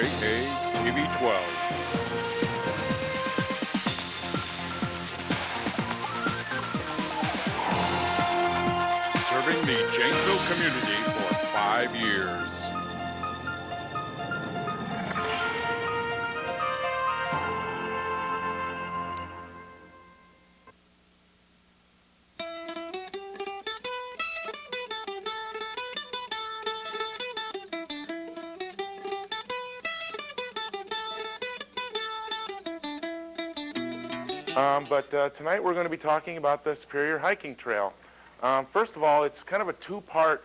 KATV-12. Serving the Janesville community for 5 years. But tonight we're going to be talking about the Superior Hiking Trail. First of all, it's kind of a two-part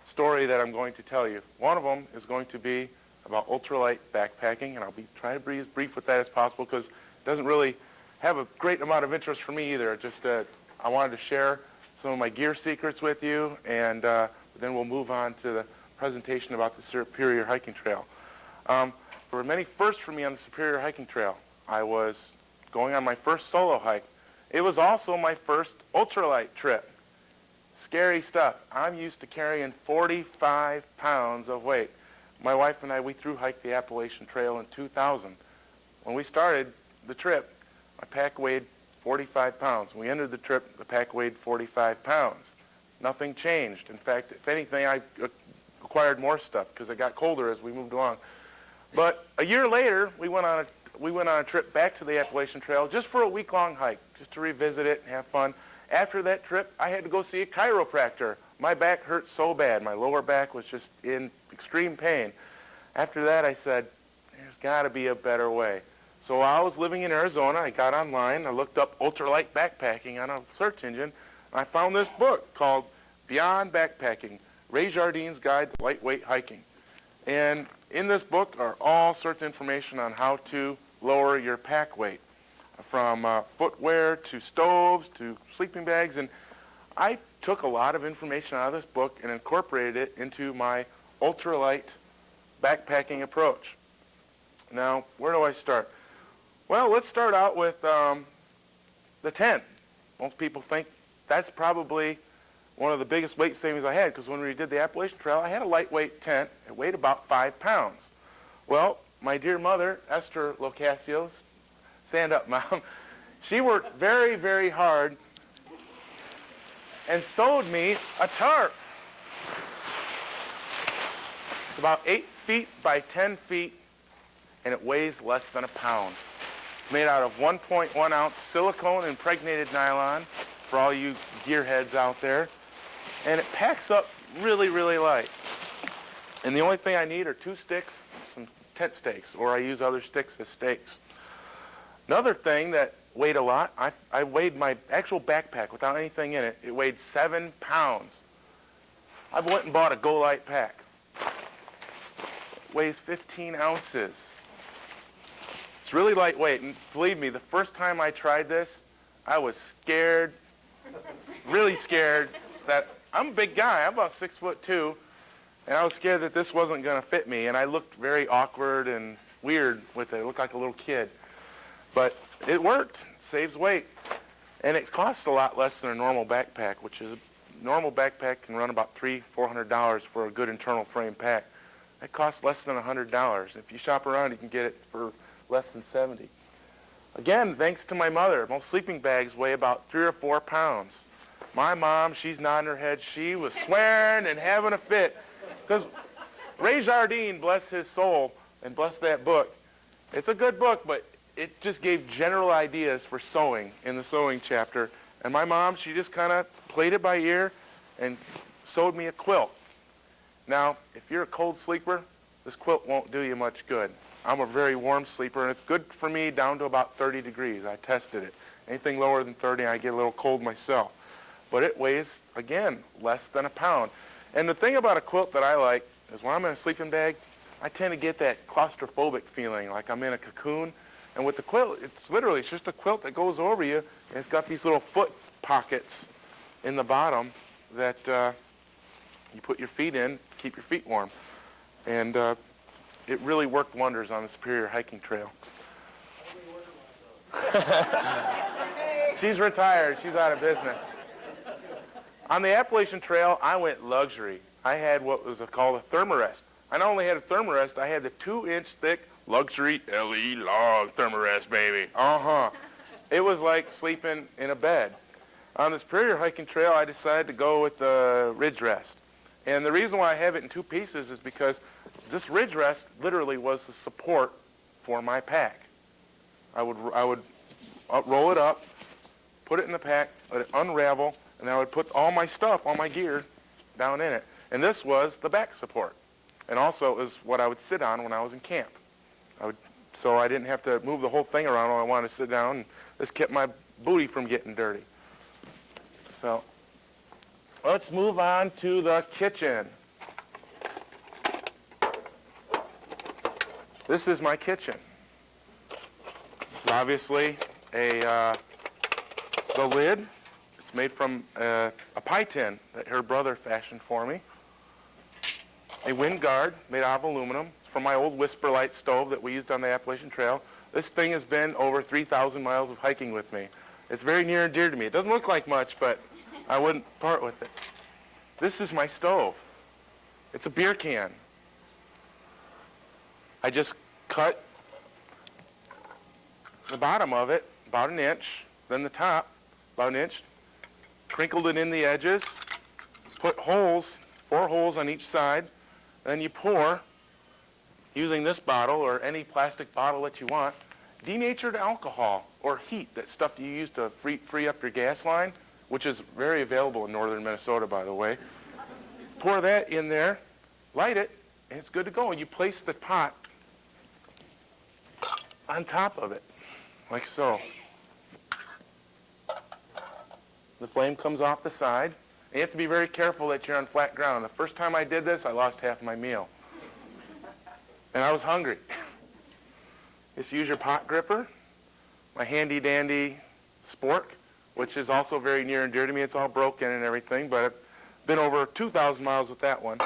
story that I'm going to tell you. One of them is going to be about ultralight backpacking, and I'll be trying to be as brief with that as possible because it doesn't really have a great amount of interest for me either. Just I wanted to share some of my gear secrets with you, and then we'll move on to the presentation about the Superior Hiking Trail. There were many firsts for me on the Superior Hiking Trail. I was going on my first solo hike. It was also my first ultralight trip. Scary stuff. I'm used to carrying 45 pounds of weight. My wife and I, we thru hiked the Appalachian Trail in 2000. When we started the trip, my pack weighed 45 pounds. When we ended the trip, the pack weighed 45 pounds. Nothing changed. In fact, if anything, I acquired more stuff because it got colder as we moved along. But a year later, we went on a trip back to the Appalachian Trail just for a week-long hike, just to revisit it and have fun. After that trip, I had to go see a chiropractor. My back hurt so bad. My lower back was just in extreme pain. After that, I said, there's got to be a better way. So while I was living in Arizona, I got online. I looked up ultralight backpacking on a search engine. And I found this book called Beyond Backpacking, Ray Jardine's Guide to Lightweight Hiking. And in this book are all sorts of information on how to lower your pack weight, from footwear to stoves to sleeping bags. And I took a lot of information out of this book and incorporated it into my ultralight backpacking approach. Now, where do I start? Well, let's start out with the tent. Most people think that's probably one of the biggest weight savings I had, because when we did the Appalachian Trail, I had a lightweight tent. It weighed about 5 pounds. Well, my dear mother, Esther Locasio, stand up, Mom, she worked very, very hard and sewed me a tarp. It's about 8 feet by 10 feet, and it weighs less than a pound. It's made out of 1.1 ounce silicone impregnated nylon for all you gearheads out there. And it packs up really, really light. And the only thing I need are 2 sticks, some tent stakes, or I use other sticks as stakes. Another thing that weighed a lot, I weighed my actual backpack without anything in it. It weighed 7 pounds. I went and bought a Go Light pack. It weighs 15 ounces. It's really lightweight, and believe me, the first time I tried this, I was scared, really scared, that I'm a big guy. I'm about 6'2", and I was scared that this wasn't going to fit me, and I looked very awkward and weird with it. I looked like a little kid. But it worked. It saves weight. And it costs a lot less than a normal backpack, which is a normal backpack can run about $300-400 for a good internal frame pack. It costs less than $100. If you shop around, you can get it for less than $70. Again, thanks to my mother, most sleeping bags weigh about 3 or 4 pounds. My mom, she's nodding her head. She was swearing and having a fit. Because Ray Jardine, bless his soul, and bless that book. It's a good book, but it just gave general ideas for sewing in the sewing chapter. And my mom, she just kind of played it by ear and sewed me a quilt. Now, if you're a cold sleeper, this quilt won't do you much good. I'm a very warm sleeper, and it's good for me down to about 30 degrees. I tested it. Anything lower than 30, I get a little cold myself. But it weighs, again, less than a pound. And the thing about a quilt that I like is when I'm in a sleeping bag, I tend to get that claustrophobic feeling, like I'm in a cocoon. And with the quilt, it's just a quilt that goes over you, and it's got these little foot pockets in the bottom that you put your feet in to keep your feet warm. And it really worked wonders on the Superior Hiking Trail. She's retired. She's out of business. On the Appalachian Trail, I went luxury. I had what was called a thermarest. I not only had a thermarest, I had the 2-inch thick luxury LE long thermarest, baby. It was like sleeping in a bed. On the Superior hiking trail, I decided to go with the ridge rest. And the reason why I have it in 2 pieces is because this ridge rest literally was the support for my pack. I would roll it up, put it in the pack, let it unravel, and I would put all my stuff, all my gear, down in it. And this was the back support. And also is what I would sit on when I was in camp. So I didn't have to move the whole thing around when I wanted to sit down, and this kept my booty from getting dirty. So let's move on to the kitchen. This is my kitchen. This is obviously the lid. It's made from a pie tin that her brother fashioned for me. A wind guard made out of aluminum. It's from my old Whisper Light stove that we used on the Appalachian Trail. This thing has been over 3,000 miles of hiking with me. It's very near and dear to me. It doesn't look like much, but I wouldn't part with it. This is my stove. It's a beer can. I just cut the bottom of it about 1 inch, then the top about 1 inch, crinkled it in the edges, put holes, 4 holes on each side, then you pour, using this bottle or any plastic bottle that you want, denatured alcohol or heat, that stuff you use to free up your gas line, which is very available in northern Minnesota, by the way. Pour that in there, light it, and it's good to go. And you place the pot on top of it, like so. The flame comes off the side. And you have to be very careful that you're on flat ground. The first time I did this, I lost half my meal. And I was hungry. Just use your pot gripper, my handy-dandy spork, which is also very near and dear to me. It's all broken and everything, but I've been over 2,000 miles with that one.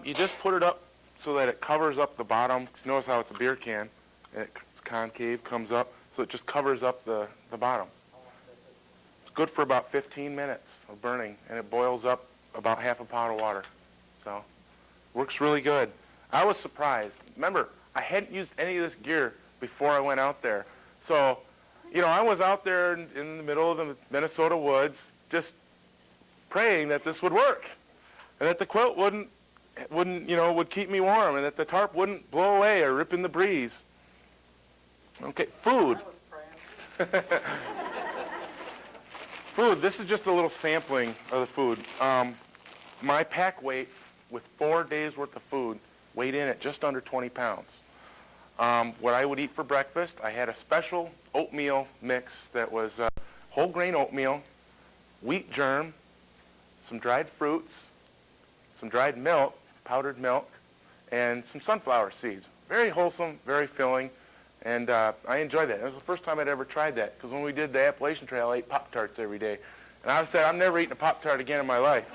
You just put it up so that it covers up the bottom. Notice how it's a beer can, and it's concave, comes up, so it just covers up the bottom. It's good for about 15 minutes of burning, and it boils up about half a pot of water. So, works really good. I was surprised. Remember, I hadn't used any of this gear before I went out there. So, you know, I was out there in the middle of the Minnesota woods just praying that this would work, and that the quilt would keep me warm, and that the tarp wouldn't blow away or rip in the breeze. Okay, food. Food, this is just a little sampling of the food. My pack weight with 4 days worth of food weighed in at just under 20 pounds. What I would eat for breakfast, I had a special oatmeal mix that was whole grain oatmeal, wheat germ, some dried fruits, some dried milk, powdered milk, and some sunflower seeds. Very wholesome, very filling, and I enjoyed that. It was the first time I'd ever tried that, because when we did the Appalachian Trail, I ate Pop-Tarts every day. And I said, I'm never eating a Pop-Tart again in my life.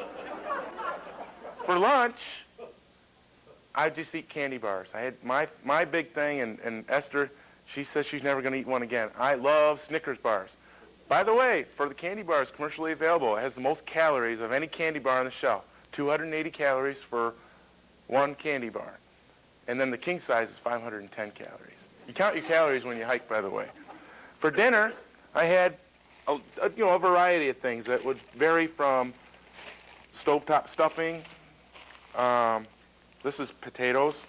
For lunch, I just eat candy bars. I had my big thing, and Esther, she says she's never going to eat one again. I love Snickers bars. By the way, for the candy bars commercially available, it has the most calories of any candy bar on the shelf. 280 calories for one candy bar. And then the king size is 510 calories. You count your calories when you hike, by the way. For dinner, I had a variety of things that would vary from stovetop stuffing. This is potatoes.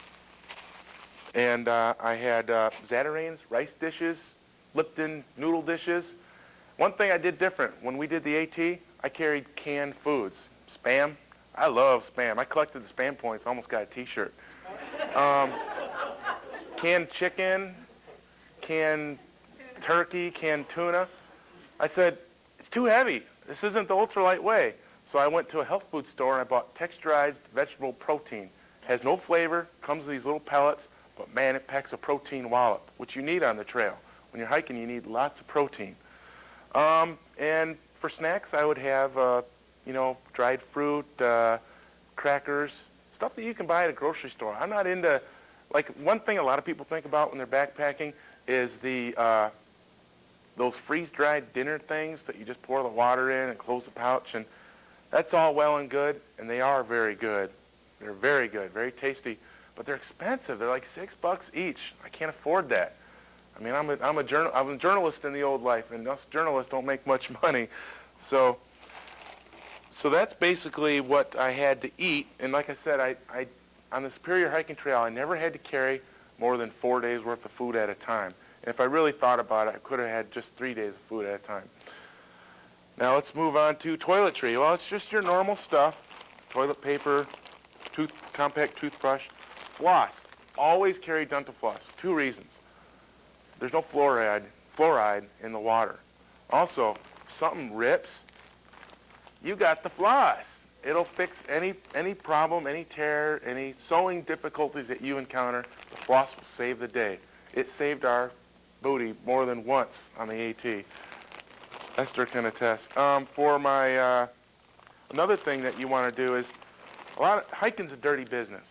And I had Zatarain's rice dishes, Lipton noodle dishes. One thing I did different, when we did the AT, I carried canned foods. Spam. I love Spam. I collected the Spam points, almost got a t-shirt. Canned chicken, canned turkey, canned tuna. I said, it's too heavy. This isn't the ultralight way. So I went to a health food store and I bought texturized vegetable protein. It has no flavor, comes in these little pellets, but man, it packs a protein wallop, which you need on the trail. When you're hiking, you need lots of protein. And for snacks, I would have, dried fruit, crackers, stuff that you can buy at a grocery store. I'm not into, one thing a lot of people think about when they're backpacking is those freeze-dried dinner things that you just pour the water in and close the pouch. And That's all well and good, and they are very good. They're very good, very tasty, but they're expensive. They're like $6 each. I can't afford that. I mean, I'm a journalist in the old life, and us journalists don't make much money. So that's basically what I had to eat. And like I said, I on the Superior Hiking Trail, I never had to carry more than 4 days worth of food at a time. And if I really thought about it, I could have had just 3 days of food at a time. Now let's move on to toiletry. Well, it's just your normal stuff: toilet paper, compact toothbrush, floss. Always carry dental floss. 2 reasons. There's no fluoride in the water. Also, if something rips, you got the floss. It'll fix any problem, any tear, any sewing difficulties that you encounter. The floss will save the day. It saved our booty more than once on the AT. Esther can attest. For my another thing that you want to do is, hiking's a dirty business.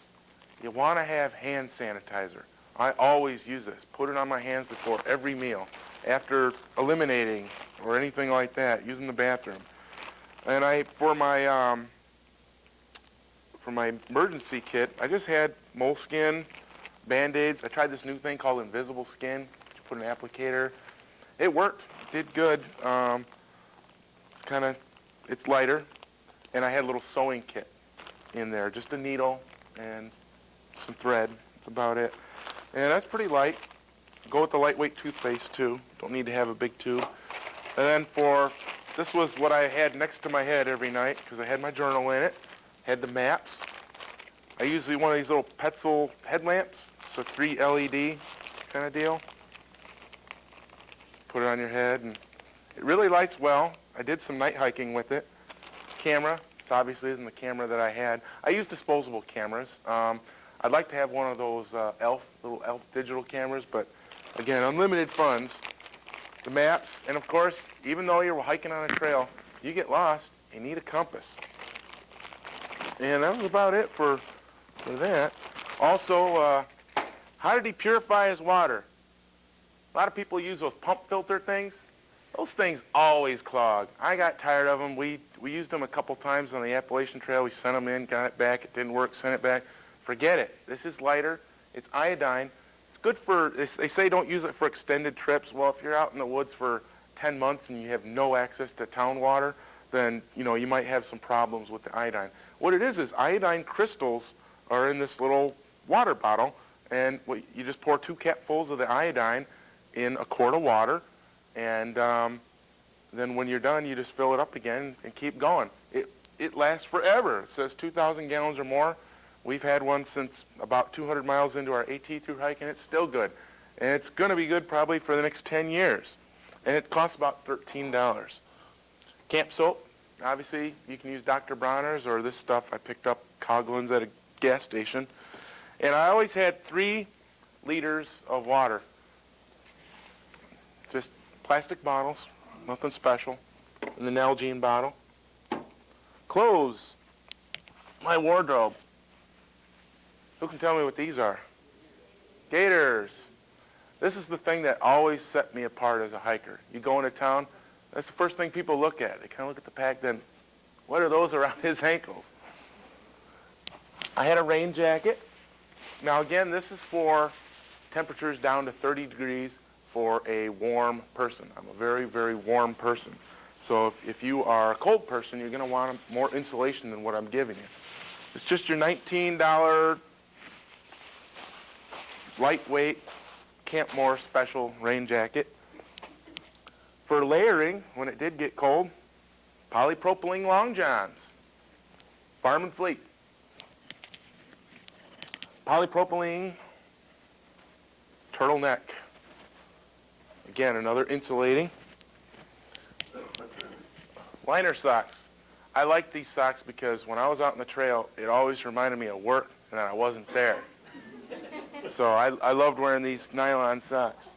You want to have hand sanitizer. I always use this. Put it on my hands before every meal, after eliminating or anything like that, using the bathroom. And for my emergency kit, I just had moleskin, Band-Aids. I tried this new thing called Invisible Skin. You put an applicator. It worked. It did good. It's lighter. And I had a little sewing kit in there, just a needle and some thread. That's about it. And that's pretty light. Go with the lightweight toothpaste too. Don't need to have a big tube. And then this was what I had next to my head every night, because I had my journal in it. Had the maps. I usually one of these little Petzl headlamps. It's a 3 LED kind of deal. Put it on your head, and it really lights well. I did some night hiking with it. Camera. This obviously isn't the camera that I had. I use disposable cameras. I'd like to have one of those little ELF digital cameras, but again, unlimited funds. The maps, and of course, even though you're hiking on a trail, you get lost, you need a compass. And that was about it for that. Also, how did he purify his water? A lot of people use those pump filter things. Those things always clog. I got tired of them. We used them a couple times on the Appalachian Trail. We sent them in, got it back. It didn't work, sent it back. Forget it. This is lighter. It's iodine. It's good for, they say don't use it for extended trips. Well, if you're out in the woods for 10 months and you have no access to town water, then, you might have some problems with the iodine. What it is iodine crystals are in this little water bottle, and you just pour 2 capfuls of the iodine in a quart of water, and then when you're done, you just fill it up again and keep going. It lasts forever. It says 2,000 gallons or more. We've had one since about 200 miles into our AT through hike, and it's still good. And it's going to be good probably for the next 10 years. And it costs about $13. Camp soap, obviously, you can use Dr. Bronner's or this stuff. I picked up Coghlan's at a gas station. And I always had 3 liters of water. Just plastic bottles, nothing special. And the Nalgene bottle. Clothes, my wardrobe. Who can tell me what these are? Gaiters. This is the thing that always set me apart as a hiker. You go into town, that's the first thing people look at. They kind of look at the pack, then, what are those around his ankles? I had a rain jacket. Now again, this is for temperatures down to 30 degrees for a warm person. I'm a very, very warm person. So if you are a cold person, you're going to want more insulation than what I'm giving you. It's just your $19 lightweight Camp Moore special rain jacket. For layering, when it did get cold, polypropylene long johns, Farm and Fleet. Polypropylene turtleneck. Again, another insulating. Liner socks. I like these socks because when I was out on the trail, it always reminded me of work and that I wasn't there. So I loved wearing these nylon socks.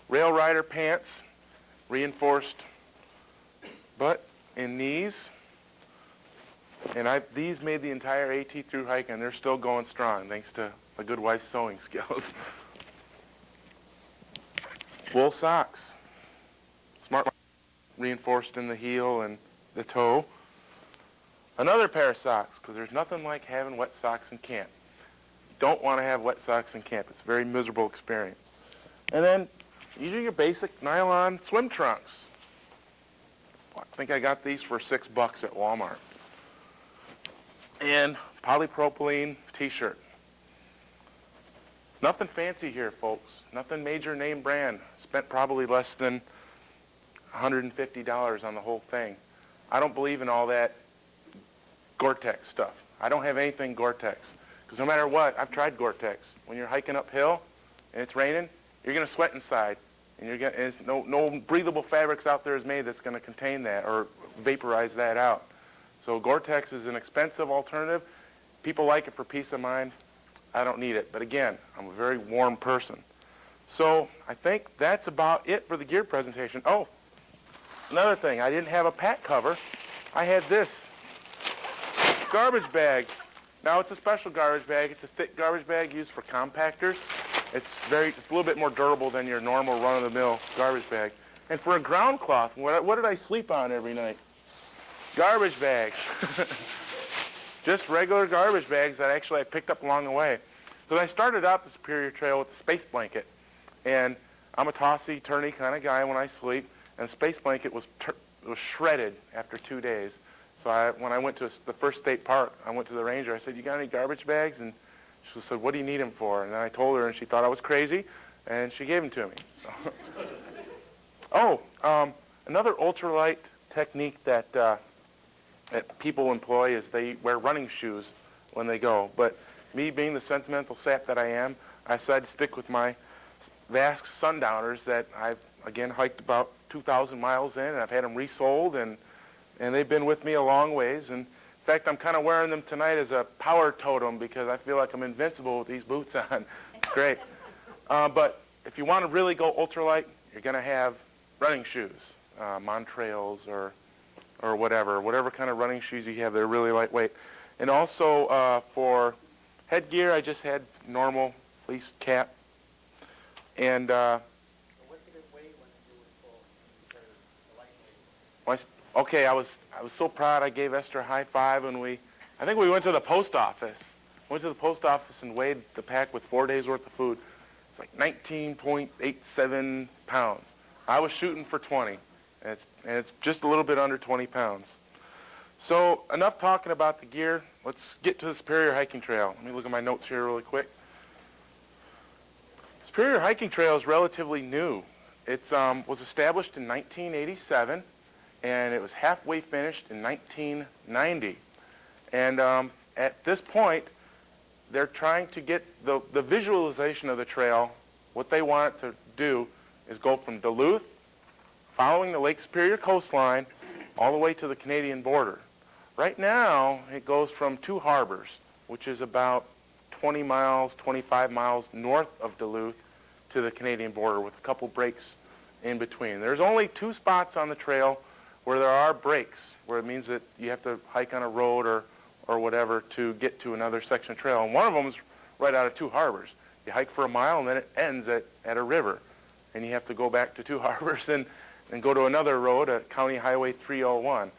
Rail rider pants, reinforced butt and knees. And these made the entire AT through hike, and they're still going strong thanks to my good wife's sewing skills. Wool socks. Smart. reinforced in the heel and the toe. Another pair of socks, because there's nothing like having wet socks in camp. You don't want to have wet socks in camp. It's a very miserable experience. And then usually your basic nylon swim trunks. I think I got these for $6 at Walmart. And polypropylene t-shirt. Nothing fancy here, folks. Nothing major name brand. Spent probably less than $150 on the whole thing. I don't believe in all that Gore-Tex stuff. I don't have anything Gore-Tex. Because no matter what, I've tried Gore-Tex. When you're hiking uphill and it's raining, you're going to sweat inside. And no breathable fabrics out there is made that's going to contain that or vaporize that out. So Gore-Tex is an expensive alternative. People like it for peace of mind. I don't need it. But again, I'm a very warm person. So I think that's about it for the gear presentation. Oh, another thing. I didn't have a pack cover. I had this garbage bag. Now it's a special garbage bag. It's a thick garbage bag used for compactors. It's a little bit more durable than your normal run-of-the-mill garbage bag. And for a ground cloth, what did I sleep on every night? Garbage bags. Just regular garbage bags that actually I picked up along the way. So I started out the Superior Trail with a space blanket. And I'm a tossy-turny kind of guy when I sleep. And the space blanket was shredded after 2 days. So when I went to the first state park, I went to the ranger. I said, "You got any garbage bags?" And she said, "What do you need them for?" And then I told her, and she thought I was crazy, and she gave them to me. So. Another ultralight technique that people employ is they wear running shoes when they go. But me being the sentimental sap that I am, I decided to stick with my Vask Sundowners that I've, again, hiked about 2,000 miles in, and I've had them resoled, and they've been with me a long ways. And in fact, I'm kind of wearing them tonight as a power totem because I feel like I'm invincible with these boots on. It's great. But if you want to really go ultralight, you're going to have running shoes, Montrails or whatever kind of running shoes you have. They're really lightweight. And also for headgear, I just had normal fleece cap. And what did it weigh when you were full? Lightweight. Okay, I was so proud. I gave Esther a high five when I think we went to the post office. Went to the post office and weighed the pack with 4 days worth of food. It's like 19.87 pounds. I was shooting for 20, and it's just a little bit under 20 pounds. So enough talking about the gear. Let's get to the Superior Hiking Trail. Let me look at my notes here really quick. Superior Hiking Trail is relatively new. It was established in 1987, and it was halfway finished in 1990. And at this point, they're trying to get the visualization of the trail. What they want it to do is go from Duluth, following the Lake Superior coastline, all the way to the Canadian border. Right now, it goes from two harbors, which is about 20 miles, 25 miles north of Duluth to the Canadian border with a couple breaks in between. There's only 2 spots on the trail where there are breaks, where it means that you have to hike on a road or whatever to get to another section of trail. And one of them is right out of 2 harbors. You hike for a mile, and then it ends at a river. And you have to go back to 2 harbors and go to another road, County Highway 301.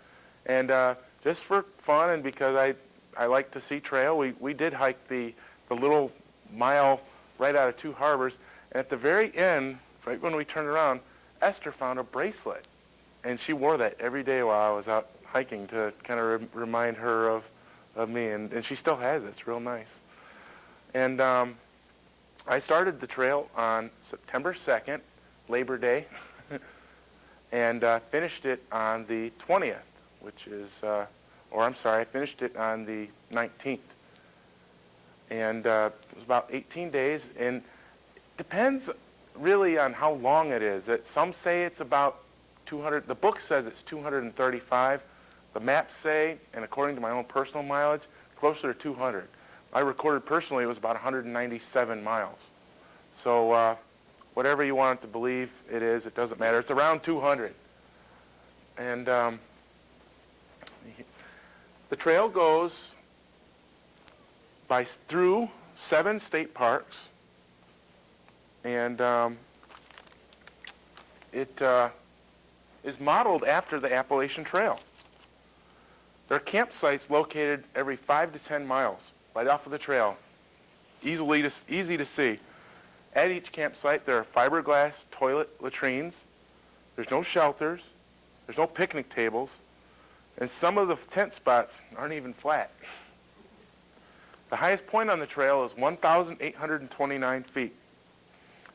And just for fun and because I like to see trail, we did hike the little mile right out of 2 harbors. And at the very end, right when we turned around, Esther found a bracelet. And she wore that every day while I was out hiking to kind of remind her of me. And she still has it. It's real nice. And I started the trail on September 2nd, Labor Day, and finished it on the 20th, which is, I finished it on the 19th. And it was about 18 days, and it depends really on how long it is. Some say it's about 200, the book says it's 235. The maps say, and according to my own personal mileage, closer to 200. I recorded personally it was about 197 miles. So whatever you want it to believe it is, it doesn't matter. It's around 200. And the trail goes through 7 state parks, and it's is modeled after the Appalachian Trail. There are campsites located every 5 to 10 miles right off of the trail, easy to see. At each campsite, there are fiberglass toilet latrines. There's no shelters. There's no picnic tables. And some of the tent spots aren't even flat. The highest point on the trail is 1,829 feet.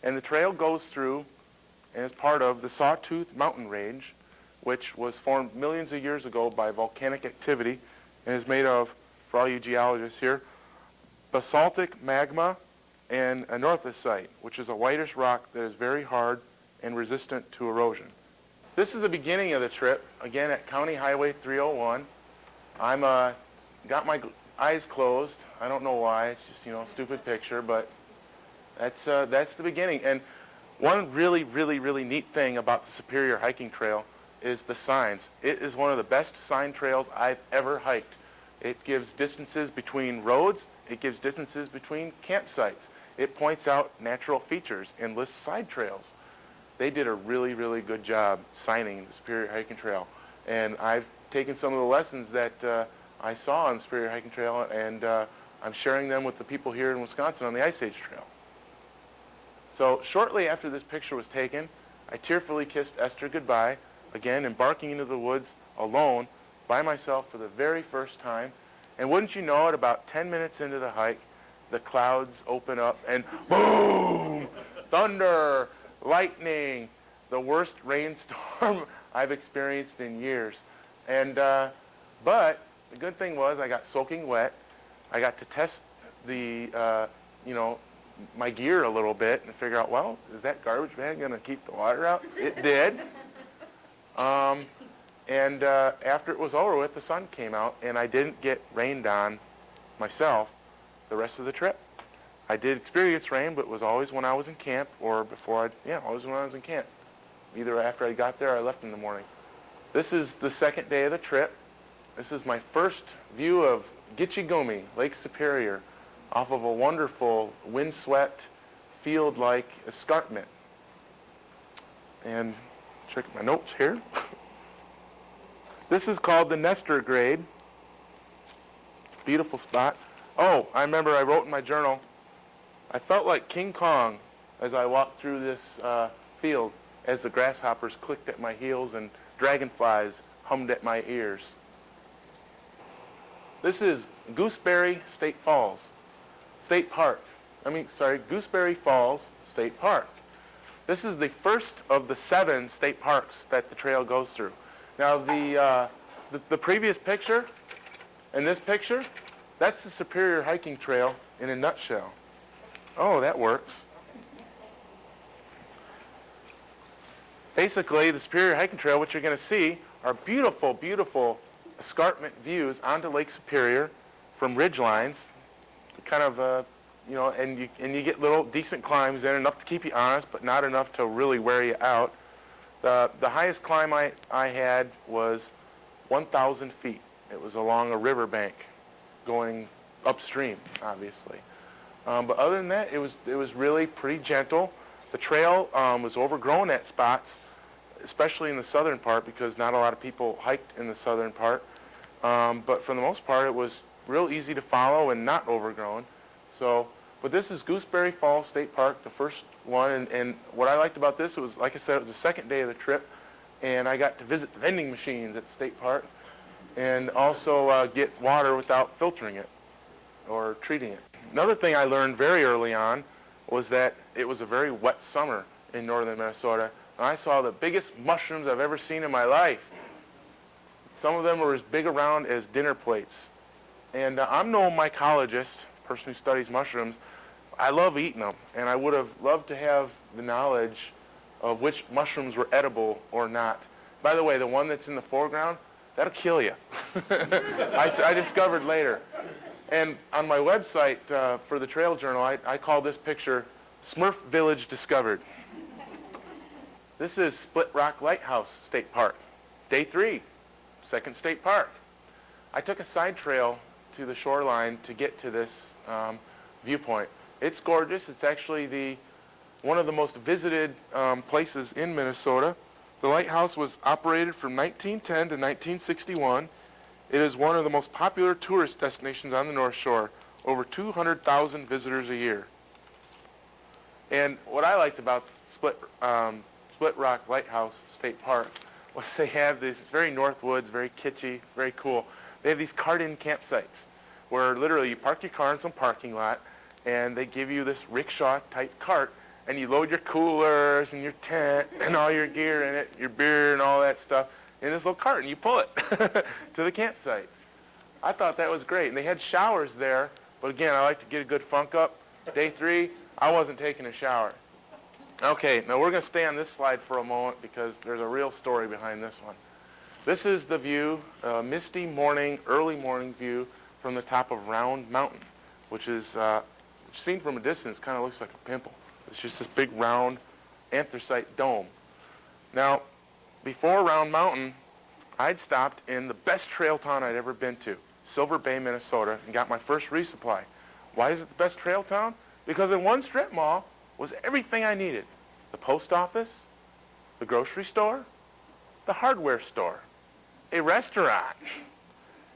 And the trail goes through and is part of the Sawtooth Mountain Range, which was formed millions of years ago by volcanic activity and is made of, for all you geologists here, basaltic magma and anorthosite, which is a whitish rock that is very hard and resistant to erosion. This is the beginning of the trip, again at County Highway 301. I'm got my eyes closed. I don't know why. It's just, a stupid picture, but that's the beginning. And one really, really, really neat thing about the Superior Hiking Trail is the signs. It is one of the best sign trails I've ever hiked. It gives distances between roads. It gives distances between campsites. It points out natural features and lists side trails. They did a really, really good job signing the Superior Hiking Trail. And I've taken some of the lessons that I saw on the Superior Hiking Trail, and I'm sharing them with the people here in Wisconsin on the Ice Age Trail. So shortly after this picture was taken, I tearfully kissed Esther goodbye, again embarking into the woods alone by myself for the very first time. And wouldn't you know it, about 10 minutes into the hike, the clouds open up and boom, thunder, lightning, the worst rainstorm I've experienced in years. And but the good thing was I got soaking wet. I got to test the my gear a little bit and figure out, well, is that garbage bag going to keep the water out? It did. And after it was over with, the sun came out, and I didn't get rained on myself the rest of the trip. I did experience rain, but it was always when I was in camp or before always when I was in camp. Either after I got there or I left in the morning. This is the second day of the trip. This is my first view of Gitchigumi, Lake Superior, off of a wonderful windswept field-like escarpment. And check my notes here. This is called the Nestor Grade. Beautiful spot. Oh, I remember I wrote in my journal, I felt like King Kong as I walked through this field as the grasshoppers clicked at my heels and dragonflies hummed at my ears. This is Gooseberry State Falls, State Park. Gooseberry Falls State Park. This is the first of the 7 state parks that the trail goes through. Now the previous picture and this picture, that's the Superior Hiking Trail in a nutshell. Oh, that works. Basically, the Superior Hiking Trail, what you're going to see are beautiful, beautiful escarpment views onto Lake Superior from ridge lines, kind of, and you get little decent climbs in, enough to keep you honest, but not enough to really wear you out. The highest climb I had was 1,000 feet. It was along a riverbank going upstream, obviously. But other than that, it was really pretty gentle. The trail was overgrown at spots, especially in the southern part, because not a lot of people hiked in the southern part. But for the most part, it was real easy to follow and not overgrown. So, but this is Gooseberry Falls State Park, the first one. And what I liked about this, it was, like I said, it was the second day of the trip, and I got to visit the vending machines at the state park and also get water without filtering it or treating it. Another thing I learned very early on was that it was a very wet summer in northern Minnesota, and I saw the biggest mushrooms I've ever seen in my life. Some of them were as big around as dinner plates. And I'm no mycologist, person who studies mushrooms. I love eating them, and I would have loved to have the knowledge of which mushrooms were edible or not. By the way, the one that's in the foreground, that'll kill you. I discovered later. And on my website for the Trail Journal, I call this picture Smurf Village Discovered. This is Split Rock Lighthouse State Park, day 3, second state park. I took a side trail to the shoreline to get to this viewpoint. It's gorgeous. It's actually one of the most visited places in Minnesota. The lighthouse was operated from 1910 to 1961. It is one of the most popular tourist destinations on the North Shore. Over 200,000 visitors a year. And what I liked about Split Rock Lighthouse State Park was they have these very North Woods, very kitschy, very cool. They have these cart-in campsites where literally you park your car in some parking lot and they give you this rickshaw-type cart and you load your coolers and your tent and all your gear in it, your beer and all that stuff in this little cart and you pull it to the campsite. I thought that was great. And they had showers there, but again, I like to get a good funk up. Day 3, I wasn't taking a shower. Okay, now we're going to stay on this slide for a moment because there's a real story behind this one. This is the view, misty morning, early morning view from the top of Round Mountain, which is, seen from a distance, kind of looks like a pimple. It's just this big round anthracite dome. Now, before Round Mountain, I'd stopped in the best trail town I'd ever been to, Silver Bay, Minnesota, and got my first resupply. Why is it the best trail town? Because in one strip mall was everything I needed. The post office, the grocery store, the hardware store, a restaurant,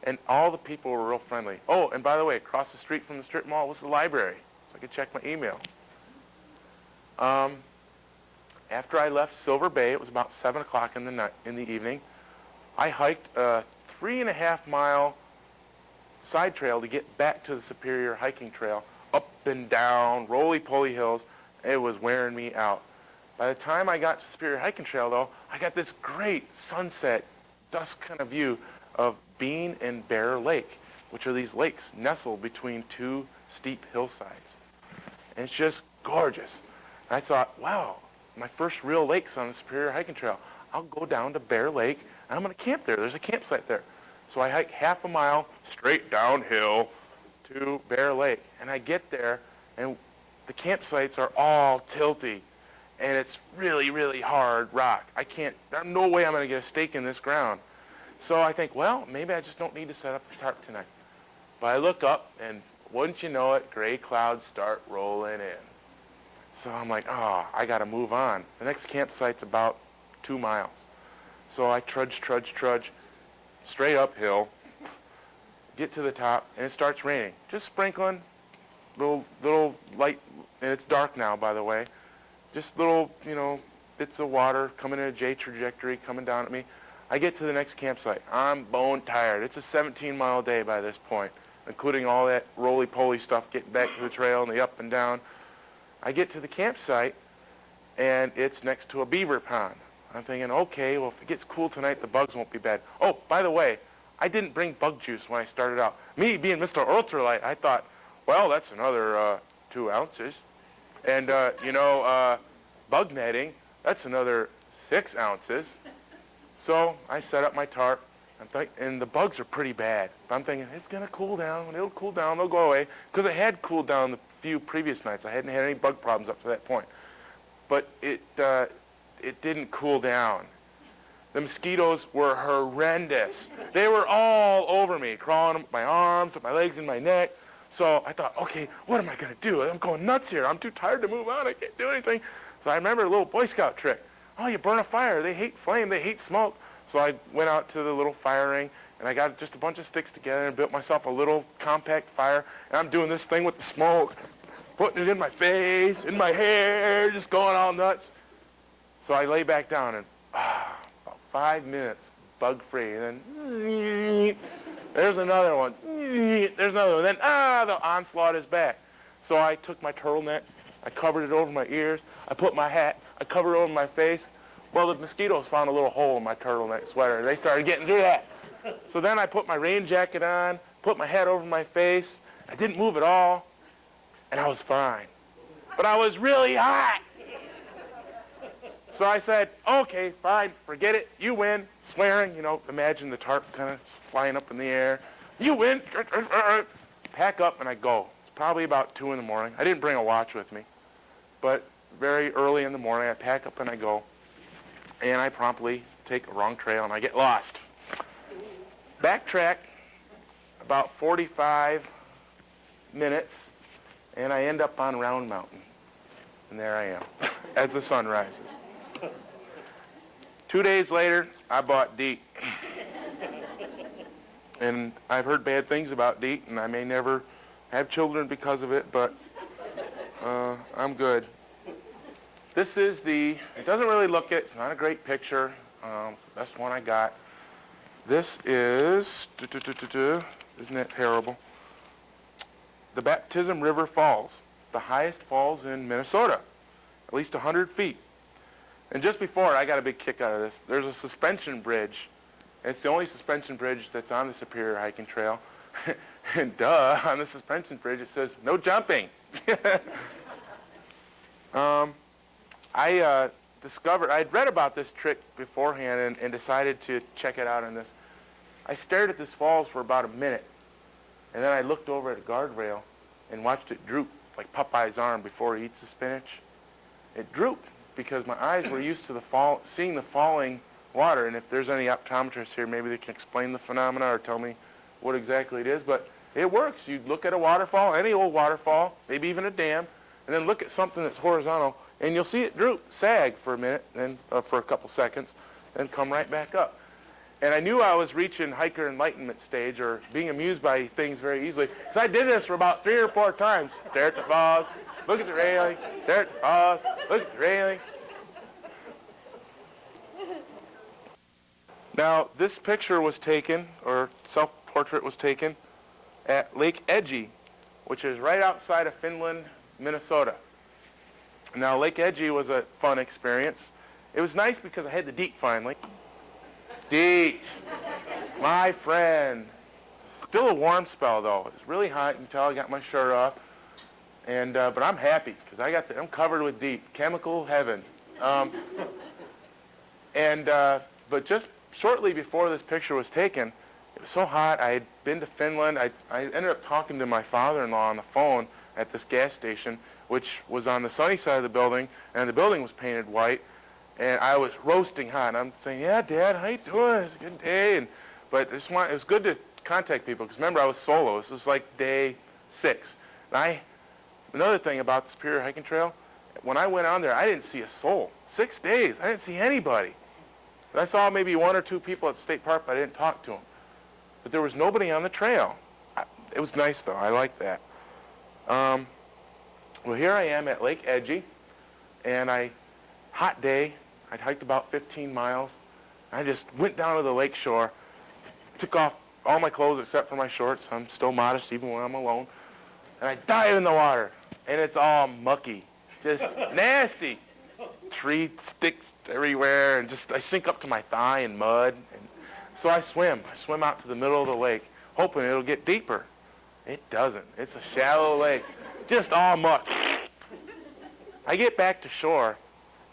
and all the people were real friendly. Oh, and by the way, across the street from the strip mall was the library, so I could check my email. After I left Silver Bay, it was about 7 o'clock in the evening, I hiked a 3.5-mile side trail to get back to the Superior hiking trail, up and down, roly-poly hills. It was wearing me out. By the time I got to Superior hiking trail, though, I got this great sunset, dusk kind of view of Bean and Bear Lake, which are these lakes nestled between 2 steep hillsides. And it's just gorgeous. And I thought, wow, my first real lake's on the Superior hiking trail. I'll go down to Bear Lake, and I'm going to camp there. There's a campsite there. So I hike half a mile straight downhill to Bear Lake. And I get there, and the campsites are all tilty. And it's really, really hard rock. There's no way I'm going to get a stake in this ground. So I think, well, maybe I just don't need to set up a tarp tonight. But I look up, and wouldn't you know it, gray clouds start rolling in. So I'm like, oh, I got to move on. The next campsite's about 2 miles. So I trudge, straight uphill, get to the top, and it starts raining. Just sprinkling, little light, and it's dark now, by the way. Just little, bits of water coming in a J trajectory, coming down at me. I get to the next campsite. I'm bone tired. It's a 17-mile day by this point, including all that roly-poly stuff, getting back to the trail and the up and down. I get to the campsite, and it's next to a beaver pond. I'm thinking, okay, well, if it gets cool tonight, the bugs won't be bad. Oh, by the way, I didn't bring bug juice when I started out. Me being Mr. Ultralight, I thought, well, that's another 2 ounces. And, bug netting, that's another 6 ounces. So I set up my tarp, and the bugs are pretty bad. I'm thinking, it's going to cool down. When it'll cool down, they'll go away. Because it had cooled down the few previous nights. I hadn't had any bug problems up to that point. But it didn't cool down. The mosquitoes were horrendous. They were all over me, crawling up my arms, up my legs, and my neck. So I thought, okay, what am I going to do? I'm going nuts here. I'm too tired to move on. I can't do anything. So I remember a little Boy Scout trick. Oh, you burn a fire. They hate flame. They hate smoke. So I went out to the little fire ring, and I got just a bunch of sticks together and built myself a little compact fire. And I'm doing this thing with the smoke, putting it in my face, in my hair, just going all nuts. So I lay back down, and about 5 minutes, bug-free. And then there's another one. There's another one. Then, the onslaught is back. So I took my turtleneck. I covered it over my ears. I put my hat. I covered it over my face. Well, the mosquitoes found a little hole in my turtleneck sweater. They started getting through that. So then I put my rain jacket on, put my hat over my face. I didn't move at all, and I was fine. But I was really hot. So I said, okay, fine, forget it. You win. Swearing, imagine the tarp kind of flying up in the air. You win. Pack up, and I go. It's probably about 2 in the morning. I didn't bring a watch with me. But very early in the morning, I pack up and I go. And I promptly take a wrong trail, and I get lost. Backtrack about 45 minutes, and I end up on Round Mountain. And there I am, as the sun rises. 2 days later, I bought DEET. And I've heard bad things about DEET, and I may never have children because of it, but I'm good. This is it doesn't really look it. It's not a great picture. It's the best one I got. This is, isn't that terrible? The Baptism River Falls, the highest falls in Minnesota, at least 100 feet. And just before, I got a big kick out of this. There's a suspension bridge. It's the only suspension bridge that's on the Superior Hiking Trail. And duh, on the suspension bridge it says, no jumping. I'd read about this trick beforehand and decided to check it out on this. I stared at this falls for about a minute, and then I looked over at a guardrail and watched it droop like Popeye's arm before he eats the spinach. It drooped because my eyes were used to seeing the falling water, and if there's any optometrists here, maybe they can explain the phenomena or tell me what exactly it is, but it works. You look at a waterfall, any old waterfall, maybe even a dam, and then look at something that's horizontal, and you'll see it droop, sag for a minute, then for a couple seconds, then come right back up. And I knew I was reaching hiker enlightenment stage or being amused by things very easily, because I did this for about 3 or 4 times. Stare at the falls, look at the railing, stare at the falls, look at the railing. Now, this picture was taken, or self-portrait was taken, at Lake Edgy, which is right outside of Finland, Minnesota. Now, Lake Edgy was a fun experience. It was nice because I had the DEET finally. DEET, my friend. Still a warm spell though. It's really hot. You can tell I got my shirt off, and but I'm happy because I'm covered with DEET, chemical heaven. But just shortly before this picture was taken, it was so hot. I had been to Finland. I ended up talking to my father-in-law on the phone at this gas station, which was on the sunny side of the building, and the building was painted white. And I was roasting hot. And I'm saying, yeah, Dad, how you doing? It's a good day. But it was good to contact people, because remember, I was solo. This was like day 6. And another thing about the Superior Hiking Trail, when I went on there, I didn't see a soul. 6 days, I didn't see anybody. I saw maybe 1 or 2 people at the state park, but I didn't talk to them. But there was nobody on the trail. It was nice, though. I liked that. Well, here I am at Lake Edgy, and hot day. I'd hiked about 15 miles. I just went down to the lake shore, took off all my clothes except for my shorts. I'm still modest even when I'm alone. And I dive in the water, and it's all mucky, just nasty. Tree sticks everywhere, and I sink up to my thigh in mud. And so I swim out to the middle of the lake, hoping it'll get deeper. It doesn't. It's a shallow lake, just all muck. I get back to shore,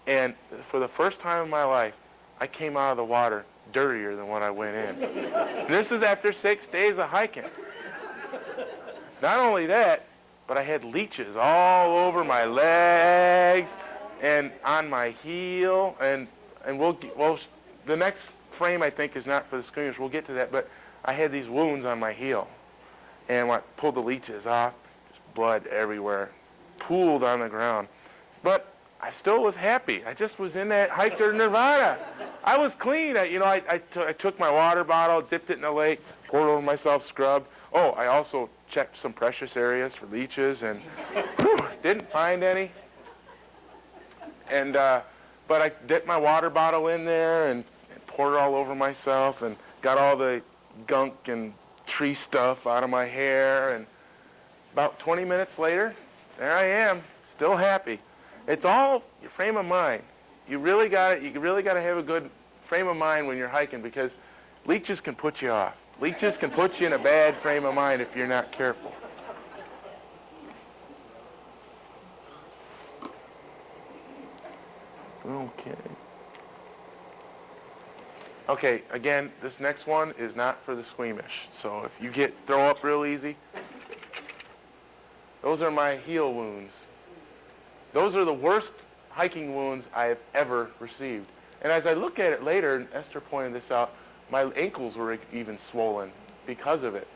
and for the first time in my life, I came out of the water dirtier than when I went in. And this is after 6 days of hiking. Not only that, but I had leeches all over my legs and on my heel, and the next frame I think is not for the screamers. We'll get to that, but I had these wounds on my heel, and when I pulled the leeches off, just blood everywhere, pooled on the ground. But I still was happy. I just was in that hiker nirvana. I was clean. I took my water bottle, dipped it in the lake, poured over myself, scrubbed. Oh, I also checked some precious areas for leeches, and didn't find any. And but I dipped my water bottle in there and poured it all over myself, and got all the gunk and tree stuff out of my hair. And about 20 minutes later, there I am, still happy. It's all your frame of mind. You really got to have a good frame of mind when you're hiking, because leeches can put you off. Leeches can put you in a bad frame of mind if you're not careful. Okay, again, this next one is not for the squeamish. So if you throw up real easy, those are my heel wounds. Those are the worst hiking wounds I have ever received. And as I look at it later, and Esther pointed this out, my ankles were even swollen because of it.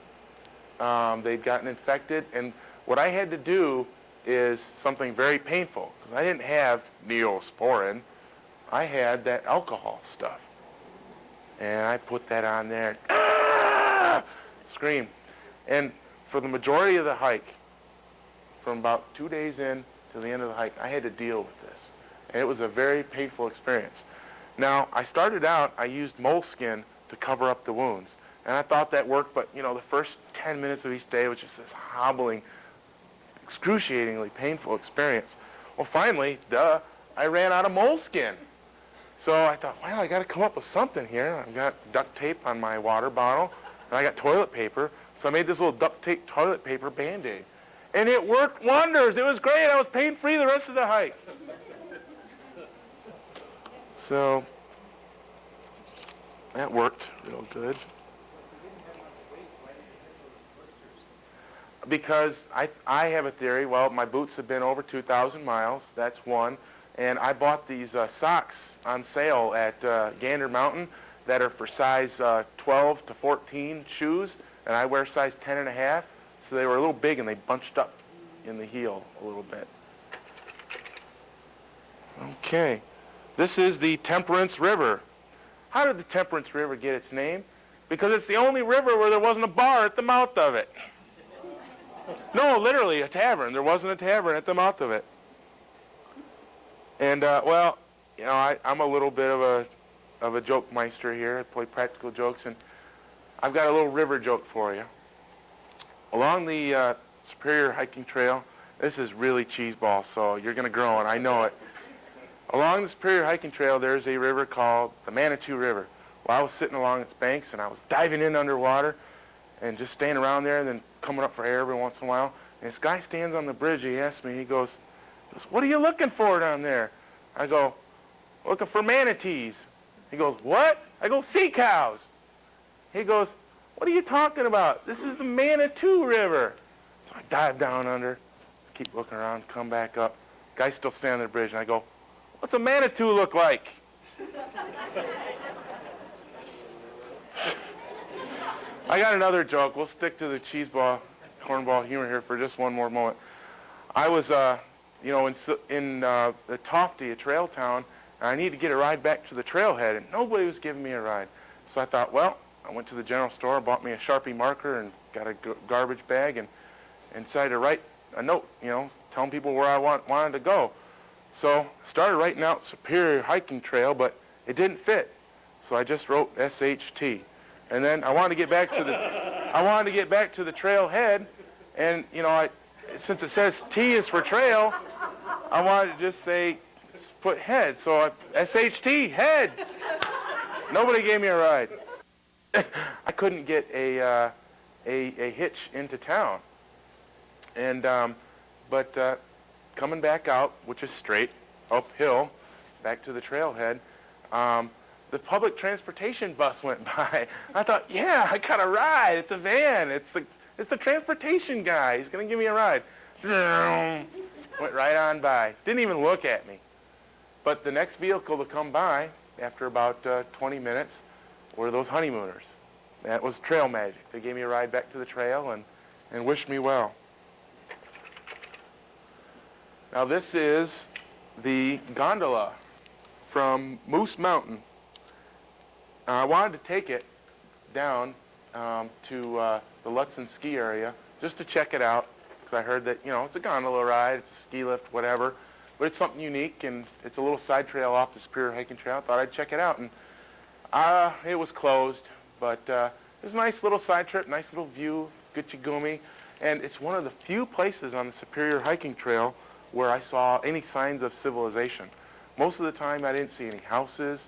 They'd gotten infected, and what I had to do is something very painful, because I didn't have Neosporin. I had that alcohol stuff. And I put that on there. Ah! Scream. And for the majority of the hike, from about 2 days in to the end of the hike, I had to deal with this. And it was a very painful experience. Now, I started out, I used moleskin to cover up the wounds. And I thought that worked, but, you know, the first 10 minutes of each day was just this hobbling, excruciatingly painful experience. Well, finally, I ran out of moleskin. So I thought, well, I got to come up with something here. I've got duct tape on my water bottle, and I got toilet paper. So I made this little duct tape toilet paper Band-Aid. And it worked wonders. It was great. I was pain-free the rest of the hike. So that worked real good. Because I have a theory. Well, my boots have been over 2,000 miles. That's one. And I bought these socks on sale at Gander Mountain that are for size 12 to 14 shoes, and I wear size 10 and a half, so they were a little big and they bunched up in the heel a little bit. Okay, this is the Temperance River. How did the Temperance River get its name? Because it's the only river where there wasn't a bar at the mouth of it. No, literally a tavern. There wasn't a tavern at the mouth of it. And, well, you know, I'm a little bit of a joke meister here. I play practical jokes, and I've got a little river joke for you. Along the Superior Hiking Trail, this is really cheeseball, so you're going to groan. I know it. Along the Superior Hiking Trail, there's a river called the Manitou River. Well, I was sitting along its banks, and I was diving in underwater and just staying around there and then coming up for air every once in a while. And this guy stands on the bridge. He asks me, he goes, "What are you looking for down there?" I go, "Looking for manatees." He goes, "What?" I go, "Sea cows." He goes, "What are you talking about? This is the Manitou River." So I dive down under, keep looking around, come back up. Guy's still standing on the bridge, and I go, "What's a Manitou look like?" I got another joke. We'll stick to the cheeseball, cornball humor here for just one more moment. I was, you know, in the Tofty, a trail town, and I needed to get a ride back to the trailhead, and nobody was giving me a ride. So I thought, well, I went to the general store, bought me a Sharpie marker, and got a garbage bag, and decided to write a note, you know, telling people where I wanted to go. So I started writing out Superior Hiking Trail, but it didn't fit. So I just wrote SHT. And then I wanted to get back to the trailhead, and you know, since it says T is for trail, I wanted to just say, put head. So SHT, head. Nobody gave me a ride. I couldn't get a hitch into town. And but coming back out, which is straight uphill, back to the trailhead, the public transportation bus went by. I thought, yeah, I got a ride. It's a van. It's the transportation guy. He's going to give me a ride. Went right on by. Didn't even look at me. But the next vehicle to come by after about 20 minutes were those honeymooners. That was trail magic. They gave me a ride back to the trail and wished me well. Now this is the gondola from Moose Mountain. I wanted to take it down to the Lutzen ski area just to check it out, because I heard that, you know, it's a gondola ride, it's a ski lift, whatever, but it's something unique, and it's a little side trail off the Superior Hiking Trail. I thought I'd check it out, and it was closed, but it was a nice little side trip, nice little view, Gitchigumi, and it's one of the few places on the Superior Hiking Trail where I saw any signs of civilization. Most of the time I didn't see any houses,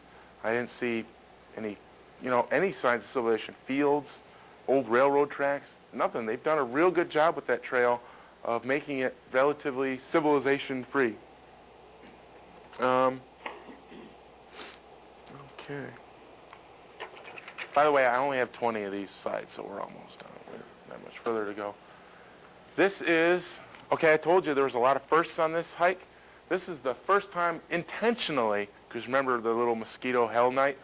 I didn't see any, you know, any signs of civilization, fields, old railroad tracks, nothing. They've done a real good job with that trail of making it relatively civilization-free. Okay. By the way, I only have 20 of these sides, so we're almost done. We have not much further to go. This is, okay, I told you there was a lot of firsts on this hike. This is the first time intentionally, because remember the little mosquito hell night?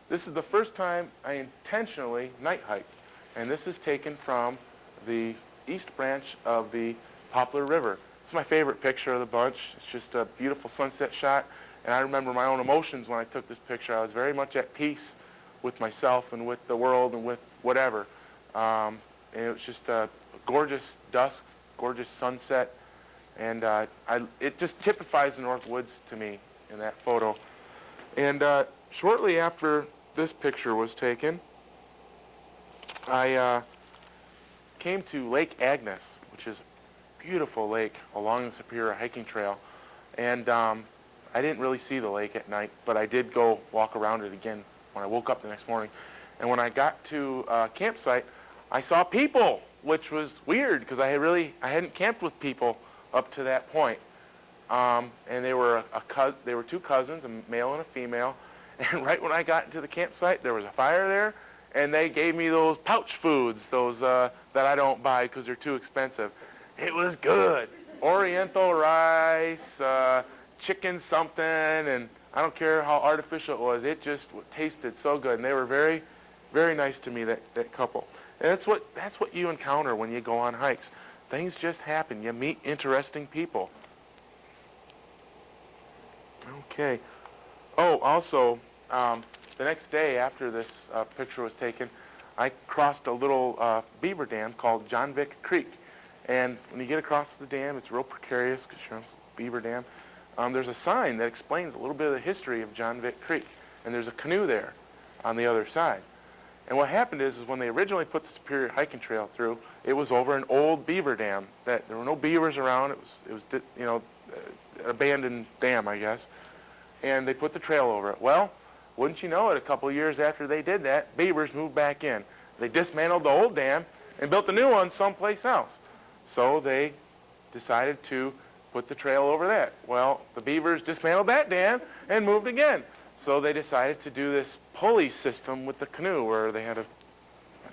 This is the first time I intentionally night hiked. And this is taken from the east branch of the Poplar River. It's my favorite picture of the bunch. It's just a beautiful sunset shot. And I remember my own emotions when I took this picture. I was very much at peace with myself and with the world and with whatever. And it was just a gorgeous dusk, gorgeous sunset. And it just typifies the North Woods to me in that photo. And shortly after this picture was taken, I came to Lake Agnes, which is a beautiful lake along the Superior Hiking Trail. And I didn't really see the lake at night, but I did go walk around it again when I woke up the next morning. And when I got to campsite, I saw people, which was weird because I hadn't camped with people up to that point. And they were two cousins, a male and a female. And right when I got into the campsite, there was a fire there, and they gave me those pouch foods, those that I don't buy because they're too expensive. It was good. Oriental rice, chicken something, and I don't care how artificial it was. It just tasted so good, and they were very, very nice to me, that couple. And that's what you encounter when you go on hikes. Things just happen. You meet interesting people. Okay. Oh, also, the next day after this picture was taken, I crossed a little beaver dam called John Vick Creek. And when you get across the dam, it's real precarious because you're on a beaver dam. There's a sign that explains a little bit of the history of John Vick Creek. And there's a canoe there on the other side. And what happened is when they originally put the Superior Hiking Trail through, it was over an old beaver dam. There were no beavers around. It was an abandoned dam, I guess. And they put the trail over it. Well, wouldn't you know it, a couple of years after they did that, beavers moved back in. They dismantled the old dam and built a new one someplace else. So they decided to put the trail over that. Well, the beavers dismantled that dam and moved again. So they decided to do this pulley system with the canoe where they had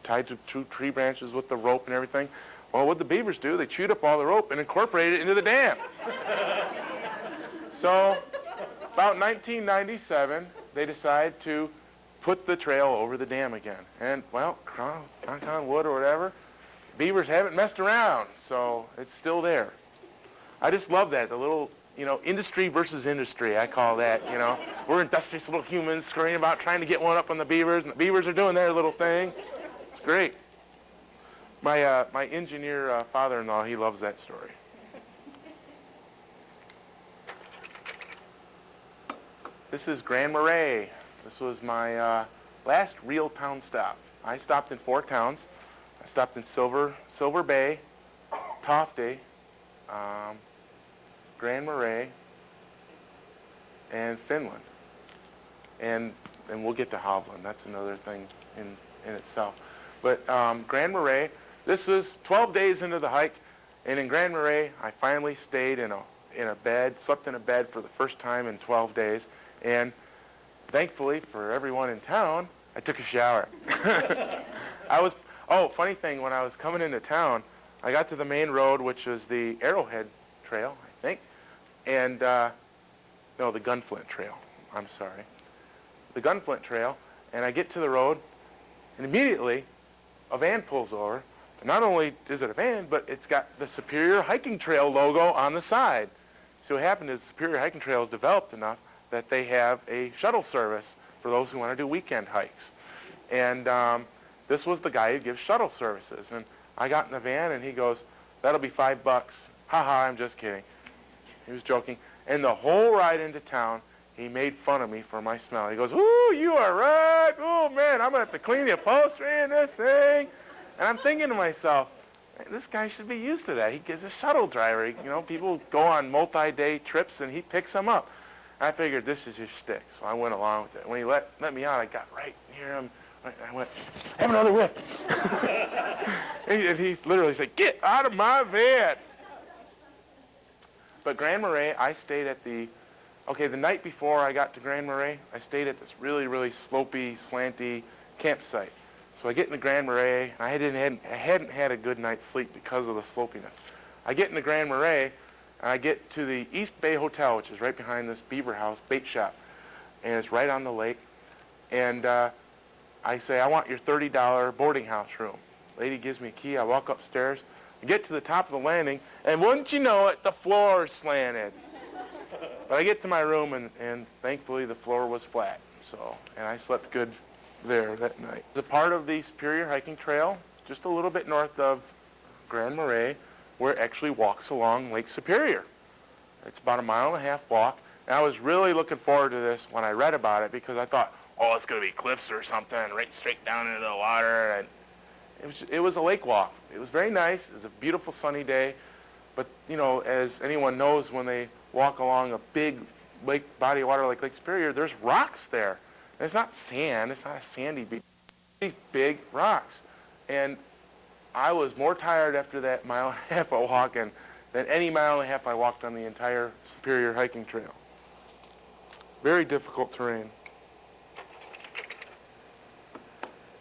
tied to two tree branches with the rope and everything. Well, what the beavers do, they chewed up all the rope and incorporated it into the dam. So about 1997, they decided to put the trail over the dam again. And, well, knock on wood or whatever, beavers haven't messed around, so it's still there. I just love that, the little, industry versus industry, I call that, We're industrious little humans scurrying about trying to get one up on the beavers, and the beavers are doing their little thing. It's great. My engineer father-in-law, he loves that story. This is Grand Marais. This was my last real town stop. I stopped in 4 towns. I stopped in Silver Bay, Tofte, Grand Marais, and Finland. And we'll get to Hovland. That's another thing in itself. But Grand Marais, this is 12 days into the hike, and in Grand Marais, I finally stayed in a bed, slept in a bed for the first time in 12 days, and thankfully for everyone in town, I took a shower. Funny thing, when I was coming into town, I got to the main road, which was the Arrowhead Trail, I think, and, no, the Gunflint Trail, I'm sorry. The Gunflint Trail, and I get to the road, and immediately a van pulls over. And not only is it a van, but it's got the Superior Hiking Trail logo on the side. So what happened is the Superior Hiking Trail is developed enough that they have a shuttle service for those who want to do weekend hikes. And this was the guy who gives shuttle services. And I got in the van, and he goes, "That'll be $5. Ha ha, I'm just kidding." He was joking. And the whole ride into town, he made fun of me for my smell. He goes, "Ooh, you are right. Oh, man, I'm going to have to clean the upholstery in this thing." And I'm thinking to myself, this guy should be used to that. He gives a shuttle driver. People go on multi-day trips, and he picks them up. I figured this is his shtick, so I went along with it. When he let me out, I got right near him. I went, "Have another whip." And he literally said, "Get out of my van." But Grand Marais, I stayed at the night before I got to Grand Marais, I stayed at this really, really slopey, slanty campsite. So I get into Grand Marais, and I hadn't had a good night's sleep because of the slopiness. I get into Grand Marais, and I get to the East Bay Hotel, which is right behind this beaver house, bait shop, and it's right on the lake. And I say, "I want your $30 boarding house room." Lady gives me a key. I walk upstairs. I get to the top of the landing, and wouldn't you know it, the floor is slanted. But I get to my room, and thankfully the floor was flat. And I slept good there that night. It's a part of the Superior Hiking Trail, just a little bit north of Grand Marais, where it actually walks along Lake Superior. It's about a 1.5-mile walk. And I was really looking forward to this when I read about it, because I thought, oh, it's going to be cliffs or something, right straight down into the water. And it was a lake walk. It was very nice. It was a beautiful sunny day. But, you know, as anyone knows, when they walk along a big lake body of water like Lake Superior, there's rocks there. And it's not sand. It's not a sandy beach. Big rocks. And I was more tired after that 1.5 mile of walking than any 1.5 mile I walked on the entire Superior Hiking Trail. Very difficult terrain.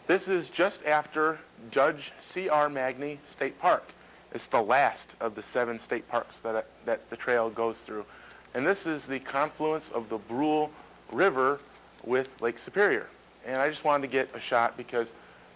This is just after Judge C.R. Magny State Park. It's the last of the 7 state parks that the trail goes through. And this is the confluence of the Brule River with Lake Superior. And I just wanted to get a shot, because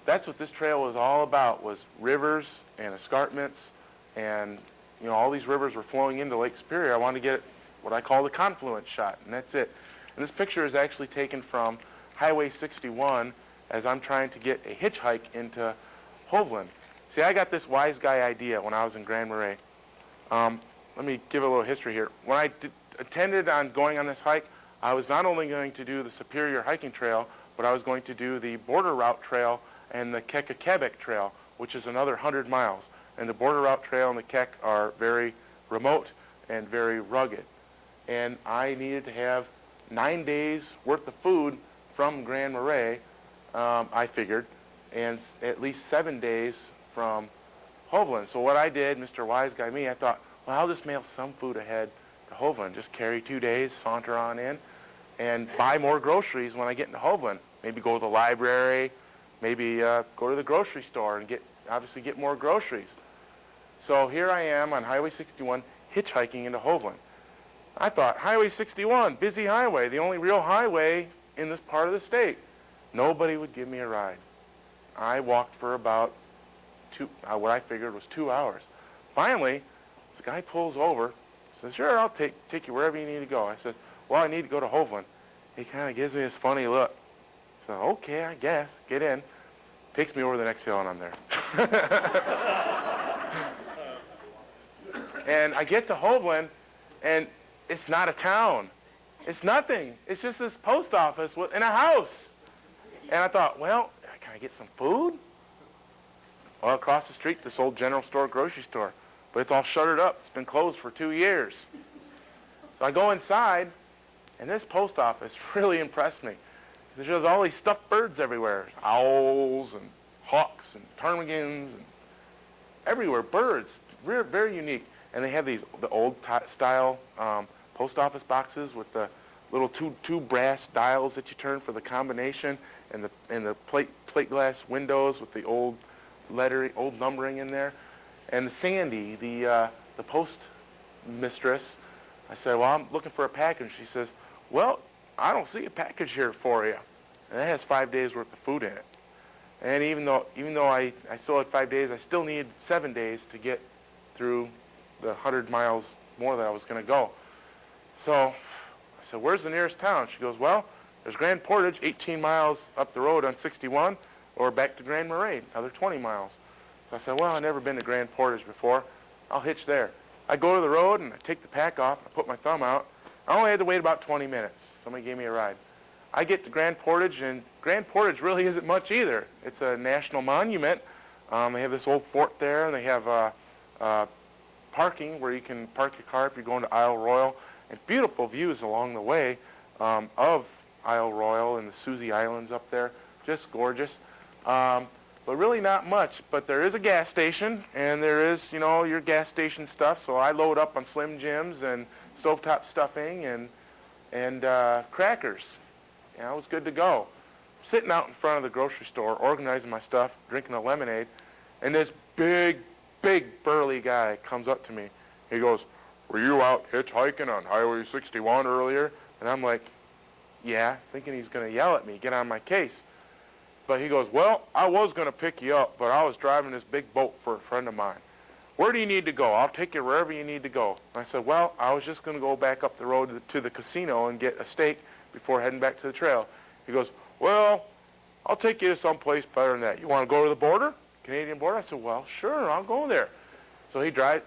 that's what this trail was all about, was rivers and escarpments. And, you know, all these rivers were flowing into Lake Superior. I wanted to get what I call the confluence shot, and that's it. And this picture is actually taken from Highway 61 as I'm trying to get a hitchhike into Hovland. See, I got this wise guy idea when I was in Grand Marais. Let me give a little history here. When I intended on going on this hike, I was not only going to do the Superior Hiking Trail, but I was going to do the Border Route Trail and the Kekakebek Trail, which is another 100 miles. And the Border Route Trail and the Kek are very remote and very rugged. And I needed to have 9 days worth of food from Grand Marais, I figured, and at least 7 days from Hovland. So what I did, Mr. Wise Guy me, I thought, well, I'll just mail some food ahead to Hovland. Just carry 2 days, saunter on in, and buy more groceries when I get into Hovland. Maybe go to the library, maybe go to the grocery store and obviously get more groceries. So here I am on Highway 61 hitchhiking into Hovland. I thought, Highway 61, busy highway, the only real highway in this part of the state. Nobody would give me a ride. I walked for about what I figured was 2 hours. Finally, this guy pulls over, says, sure, I'll take you wherever you need to go. I said, well, I need to go to Hovland. He kind of gives me this funny look. So, okay, I guess, get in. Takes me over the next hill, and I'm there. And I get to Hovland, and it's not a town. It's nothing. It's just this post office in a house. And I thought, well, can I get some food? Well, across the street, this old general store, grocery store. But it's all shuttered up. It's been closed for 2 years. So I go inside, and this post office really impressed me. There's all these stuffed birds everywhere. Owls and hawks and ptarmigans and everywhere. Birds. Very unique. And they have the old style post office boxes with the little two brass dials that you turn for the combination, and the plate glass windows with the old numbering in there. And Sandy, the post mistress, I said, well, I'm looking for a package. She says, well, I don't see a package here for you. And it has 5 days worth of food in it. And even though I still had 5 days, I still needed 7 days to get through the 100 miles more that I was going to go. So I said, where's the nearest town? She goes, well, there's Grand Portage, 18 miles up the road on 61, or back to Grand Marais, another 20 miles. So I said, well, I've never been to Grand Portage before. I'll hitch there. I go to the road, and I take the pack off, and I put my thumb out. I only had to wait about 20 minutes. Somebody gave me a ride. I get to Grand Portage, and Grand Portage really isn't much either. It's a national monument. They have this old fort there, and they have parking where you can park your car if you're going to Isle Royale, and beautiful views along the way of Isle Royale and the Susie Islands up there. Just gorgeous. But really not much. But there is a gas station, and there is, your gas station stuff. So I load up on Slim Jims and stovetop stuffing and crackers. I was good to go. Sitting out in front of the grocery store, organizing my stuff, drinking a lemonade, and this big burly guy comes up to me. He goes, were you out hitchhiking on Highway 61 earlier? And I'm like, yeah, thinking he's going to yell at me, get on my case. But he goes, well, I was going to pick you up, but I was driving this big boat for a friend of mine. where do you need to go? I'll take you wherever you need to go. And I said, well, I was just going to go back up the road to the casino and get a steak before heading back to the trail. He goes, well, I'll take you to someplace better than that. You want to go to the border, Canadian border? I said, well, sure, I'll go there. So he drives.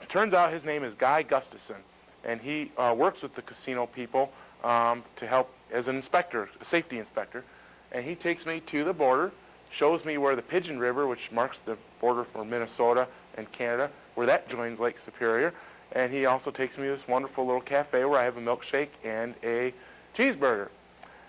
Turns out his name is Guy Gustafson, and he works with the casino people to help as an inspector, a safety inspector. And he takes me to the border, shows me where the Pigeon River, which marks the border for Minnesota and Canada, where that joins Lake Superior. And he also takes me to this wonderful little cafe where I have a milkshake and a cheeseburger.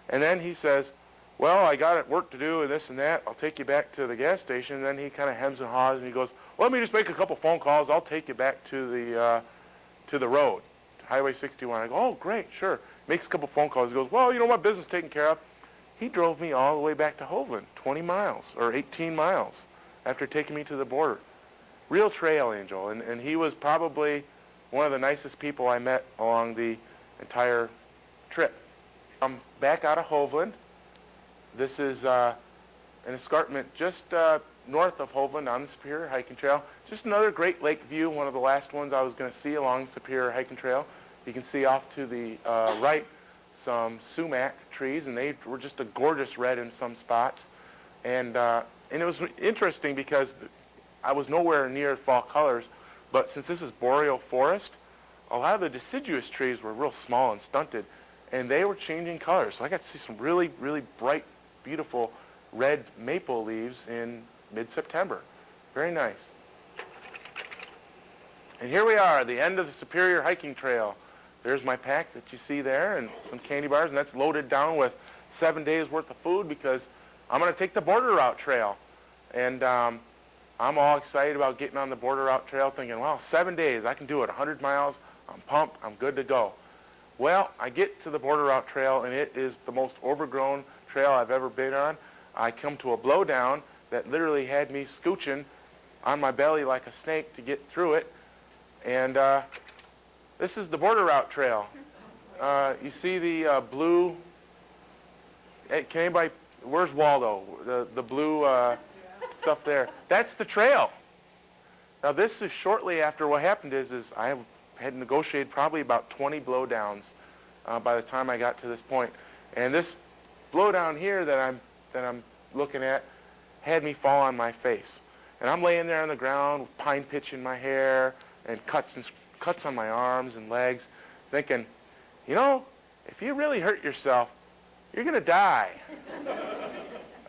And then he says, well, I got work to do and this and that. I'll take you back to the gas station. And then he kind of hems and haws and he goes, well, let me just make a couple phone calls. I'll take you back to the road, to Highway 61. I go, oh, great, sure. Makes a couple phone calls. He goes, well, you know, my business taken care of. He drove me all the way back to Hovland, 20 miles or 18 miles after taking me to the border. Real trail angel. And he was probably one of the nicest people I met along the entire trip. I'm back out of Hovland. This is an escarpment just north of Hovland on the Superior Hiking Trail. Just another Great Lake view, one of the last ones I was going to see along the Superior Hiking Trail. You can see off to the right some sumac trees, and they were just a gorgeous red in some spots. And it was interesting because I was nowhere near fall colors, but since this is boreal forest, a lot of the deciduous trees were real small and stunted, and they were changing colors. So I got to see some really, really bright, beautiful red maple leaves in mid-September. Very nice. And here we are, the end of the Superior Hiking Trail. There's my pack that you see there and some candy bars, and that's loaded down with 7 days worth of food because I'm going to take the border route trail. And I'm all excited about getting on the border route trail thinking, wow, 7 days, I can do it, 100 miles, I'm pumped, I'm good to go. Well, I get to the border route trail, and it is the most overgrown trail I've ever been on. I come to a blowdown that literally had me scooching on my belly like a snake to get through it. And this is the border route trail. You see the blue, can anybody, where's Waldo? The blue stuff there. That's the trail. Now this is shortly after what happened is I had negotiated probably about 20 blowdowns by the time I got to this point. And this blowdown here that I'm looking at had me fall on my face. And I'm laying there on the ground with pine pitch in my hair and cuts on my arms and legs, thinking, you know, if you really hurt yourself, you're going to die.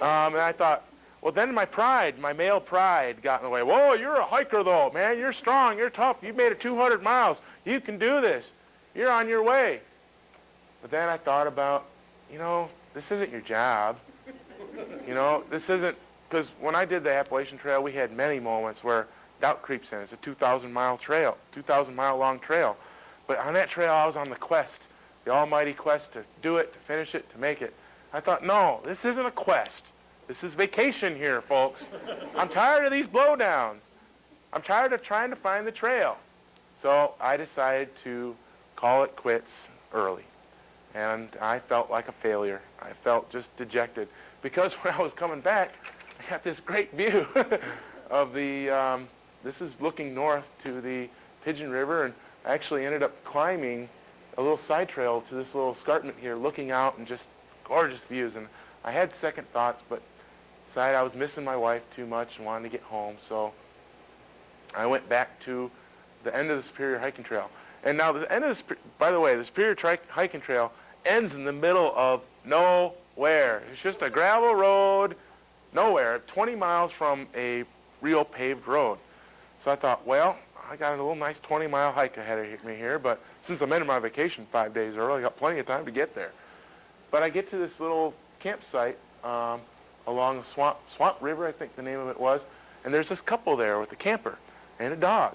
And I thought, well, then my pride, my male pride got in the way. Whoa, you're a hiker, though, man. You're strong. You're tough. You've made it 200 miles. You can do this. You're on your way. But then I thought about, you know, this isn't your job. You know, this isn't, because when I did the Appalachian Trail, we had many moments where doubt creeps in. It's a 2,000-mile trail, 2,000-mile-long trail. But on that trail, I was on the quest, the almighty quest to do it, to finish it, to make it. I thought, no, this isn't a quest. This is vacation here, folks. I'm tired of these blowdowns. I'm tired of trying to find the trail. So I decided to call it quits early. And I felt like a failure. I felt just dejected. Because when I was coming back, I got this great view of the, this is looking north to the Pigeon River, and I actually ended up climbing a little side trail to this little escarpment here, looking out and just gorgeous views. And I had second thoughts, but decided I was missing my wife too much and wanted to get home, so I went back to the end of the Superior Hiking Trail. And now the end of the, by the way, the Superior Hiking Trail ends in the middle of nowhere. It's just a gravel road, nowhere, 20 miles from a real paved road. So I thought, well, I got a little nice 20-mile hike ahead of me here, but since I'm ending my vacation 5 days early, I got plenty of time to get there. But I get to this little campsite along the Swamp River, I think the name of it was, and there's this couple there with a camper and a dog.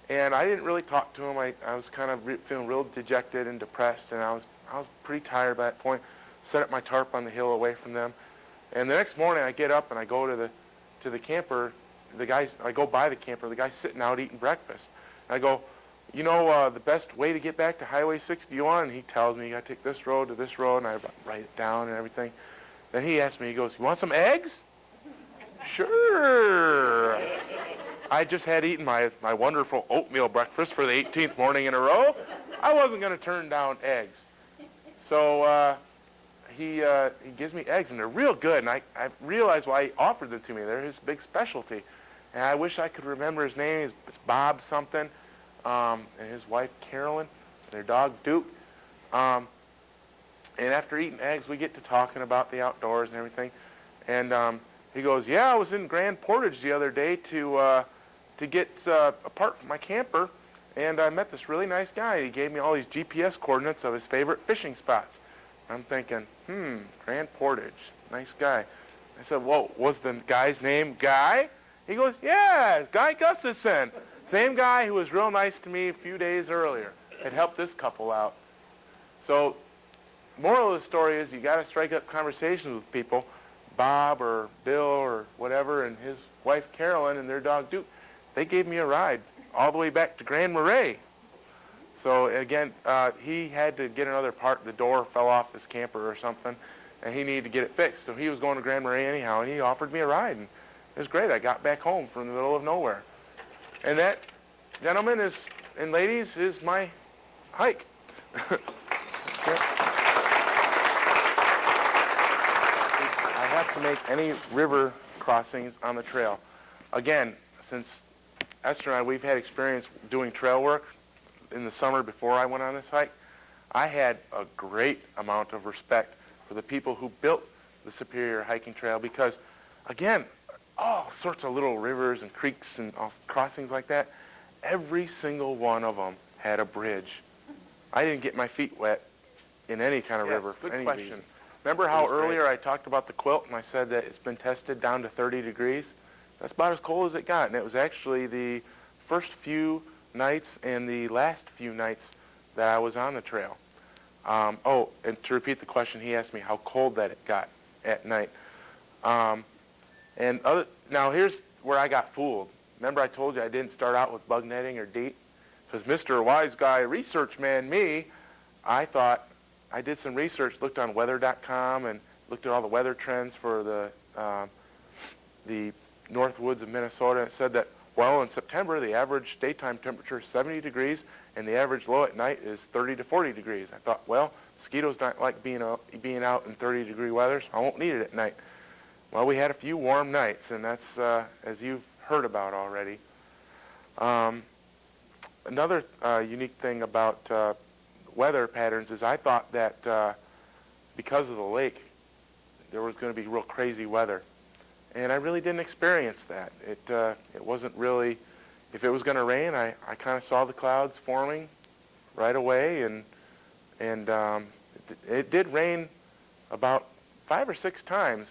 And I didn't really talk to them. I was kind of feeling real dejected and depressed, and I was pretty tired by that point. Set up my tarp on the hill away from them. And the next morning I get up and I go to the camper. I go by the camper. The guy's sitting out eating breakfast. And I go, you know, the best way to get back to Highway 61? And he tells me you got to take this road to this road, and I write it down and everything. Then he asks me, he goes, you want some eggs? Sure. I just had eaten my wonderful oatmeal breakfast for the 18th morning in a row. I wasn't going to turn down eggs. So he gives me eggs, and they're real good, and I realized why he offered them to me. They're his big specialty. And I wish I could remember his name. It's Bob something, and his wife Carolyn, and their dog Duke. And after eating eggs, we get to talking about the outdoors and everything. And he goes, yeah, I was in Grand Portage the other day to get a part from my camper, and I met this really nice guy. He gave me all these GPS coordinates of his favorite fishing spots. I'm thinking, Grand Portage, nice guy. I said, well, was the guy's name Guy? He goes, yeah, it's Guy Gustafson. Same guy who was real nice to me a few days earlier. Had helped this couple out. So, moral of the story is you got to strike up conversations with people, Bob or Bill or whatever, and his wife Carolyn and their dog Duke. They gave me a ride all the way back to Grand Marais. So again, he had to get another part. The door fell off his camper or something, and he needed to get it fixed. So he was going to Grand Marais anyhow, and he offered me a ride, and it was great. I got back home from the middle of nowhere. And that, gentlemen and ladies, is my hike. I have to make any river crossings on the trail. Again, since Esther and I, we've had experience doing trail work in the summer before I went on this hike, I had a great amount of respect for the people who built the Superior Hiking Trail because, again, all sorts of little rivers and creeks and crossings like that, every single one of them had a bridge. I didn't get my feet wet in any kind of river for any reason. Remember how earlier I talked about the quilt and I said that it's been tested down to 30 degrees? That's about as cold as it got, and it was actually the first few nights and the last few nights that I was on the trail. Oh, and to repeat the question, he asked me how cold that it got at night. Now here's where I got fooled. Remember I told you I didn't start out with bug netting or DEET? Because Mr. Wise Guy Research Man, me, I thought, I did some research, looked on weather.com and looked at all the weather trends for the North Woods of Minnesota, and it said that, well, in September, the average daytime temperature is 70 degrees, and the average low at night is 30 to 40 degrees. I thought, well, mosquitoes don't like being out in 30-degree weather, so I won't need it at night. Well, we had a few warm nights, and that's, as you've heard about already. Another unique thing about weather patterns is I thought that because of the lake, there was going to be real crazy weather. And I really didn't experience that. It wasn't really, if it was going to rain, I kind of saw the clouds forming right away, and it did rain about 5 or 6 times.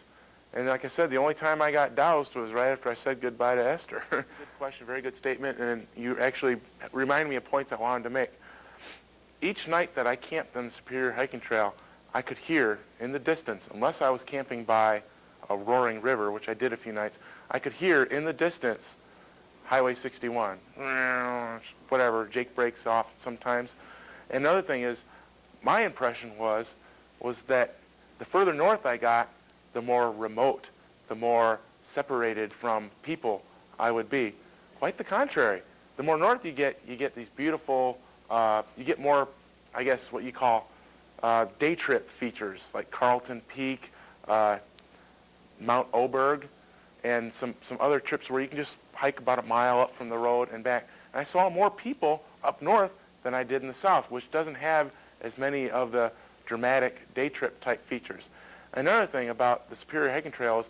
And like I said, the only time I got doused was right after I said goodbye to Esther. Good question, very good statement, and you actually reminded me of points I wanted to make. Each night that I camped on the Superior Hiking Trail, I could hear in the distance, unless I was camping by a roaring river, which I did a few nights, I could hear in the distance Highway 61. Whatever, Jake breaks off sometimes. And another thing is, my impression was that the further north I got, the more remote, the more separated from people I would be. Quite the contrary. The more north you get these beautiful, you get more, I guess, what you call day trip features, like Carlton Peak, Mount Oberg, and some other trips where you can just hike about a mile up from the road and back. And I saw more people up north than I did in the south, which doesn't have as many of the dramatic day trip type features. Another thing about the Superior Hiking Trail is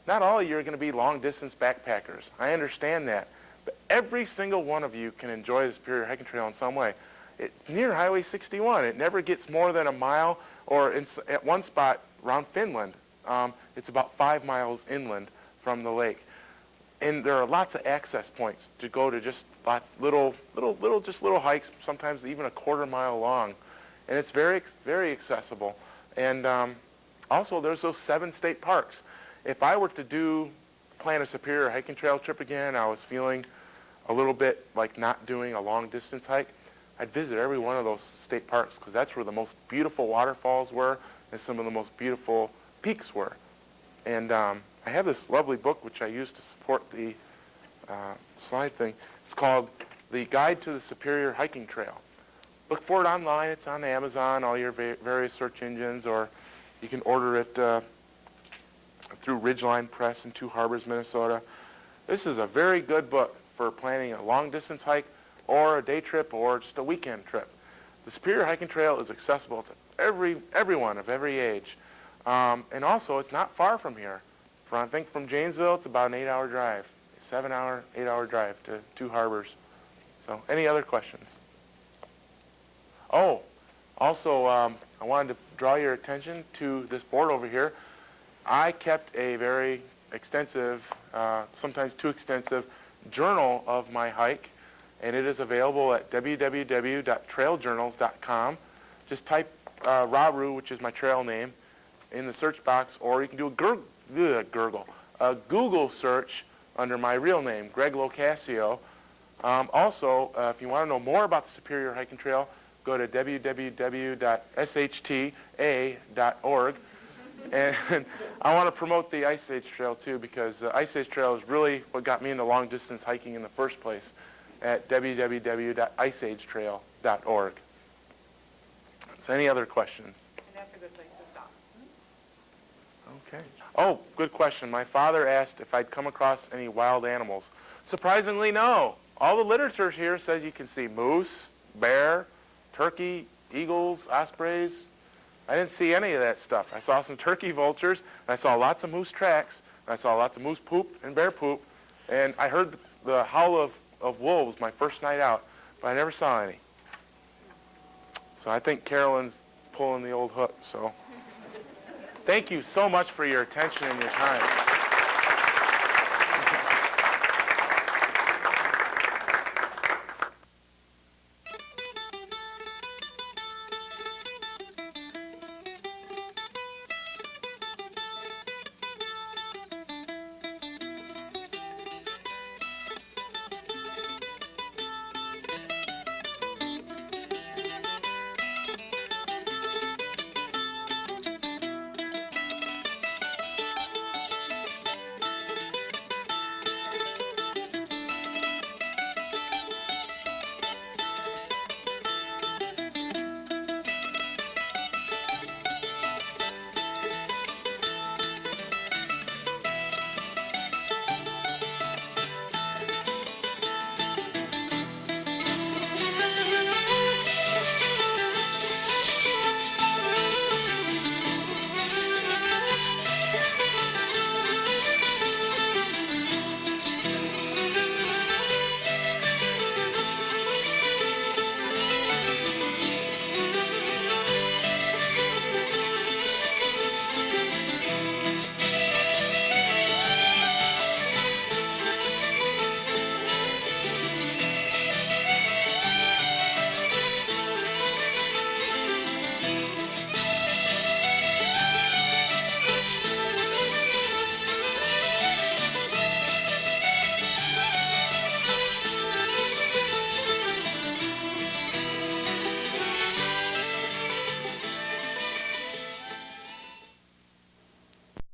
not all of you are going to be long distance backpackers. I understand that. But every single one of you can enjoy the Superior Hiking Trail in some way. It's near Highway 61. It never gets more than a mile, or at one spot around Finland, it's about 5 miles inland from the lake. And there are lots of access points to go to just little hikes, sometimes even a quarter mile long. And it's very, very accessible. And also, there's those 7 state parks. If I were to plan a Superior Hiking Trail trip again, I was feeling a little bit like not doing a long distance hike, I'd visit every one of those state parks because that's where the most beautiful waterfalls were and some of the most beautiful peaks were. And I have this lovely book which I use to support the slide thing. It's called The Guide to the Superior Hiking Trail. Look for it online. It's on Amazon, all your various search engines, or you can order it through Ridgeline Press in Two Harbors, Minnesota. This is a very good book for planning a long-distance hike or a day trip or just a weekend trip. The Superior Hiking Trail is accessible to everyone of every age. And also, it's not far from here. I think from Janesville, it's about an 8-hour drive, 7-hour, 8-hour drive to Two Harbors. So, any other questions? Oh, also, I wanted to draw your attention to this board over here. I kept a very extensive, sometimes too extensive, journal of my hike, and it is available at www.trailjournals.com. Just type Raru, which is my trail name, in the search box, or you can do a Google search under my real name, Greg Locascio. Also, if you want to know more about the Superior Hiking Trail, go to www.shta.org. And I want to promote the Ice Age Trail, too, because the Ice Age Trail is really what got me into long-distance hiking in the first place at www.iceagetrail.org. So any other questions? And that's a good place to stop. Okay. Oh, good question. My father asked if I'd come across any wild animals. Surprisingly, no. All the literature here says you can see moose, bear, turkey, eagles, ospreys. I didn't see any of that stuff. I saw some turkey vultures, and I saw lots of moose tracks, and I saw lots of moose poop and bear poop, and I heard the howl of wolves my first night out, but I never saw any. So I think Carolyn's pulling the old hook. So thank you so much for your attention and your time.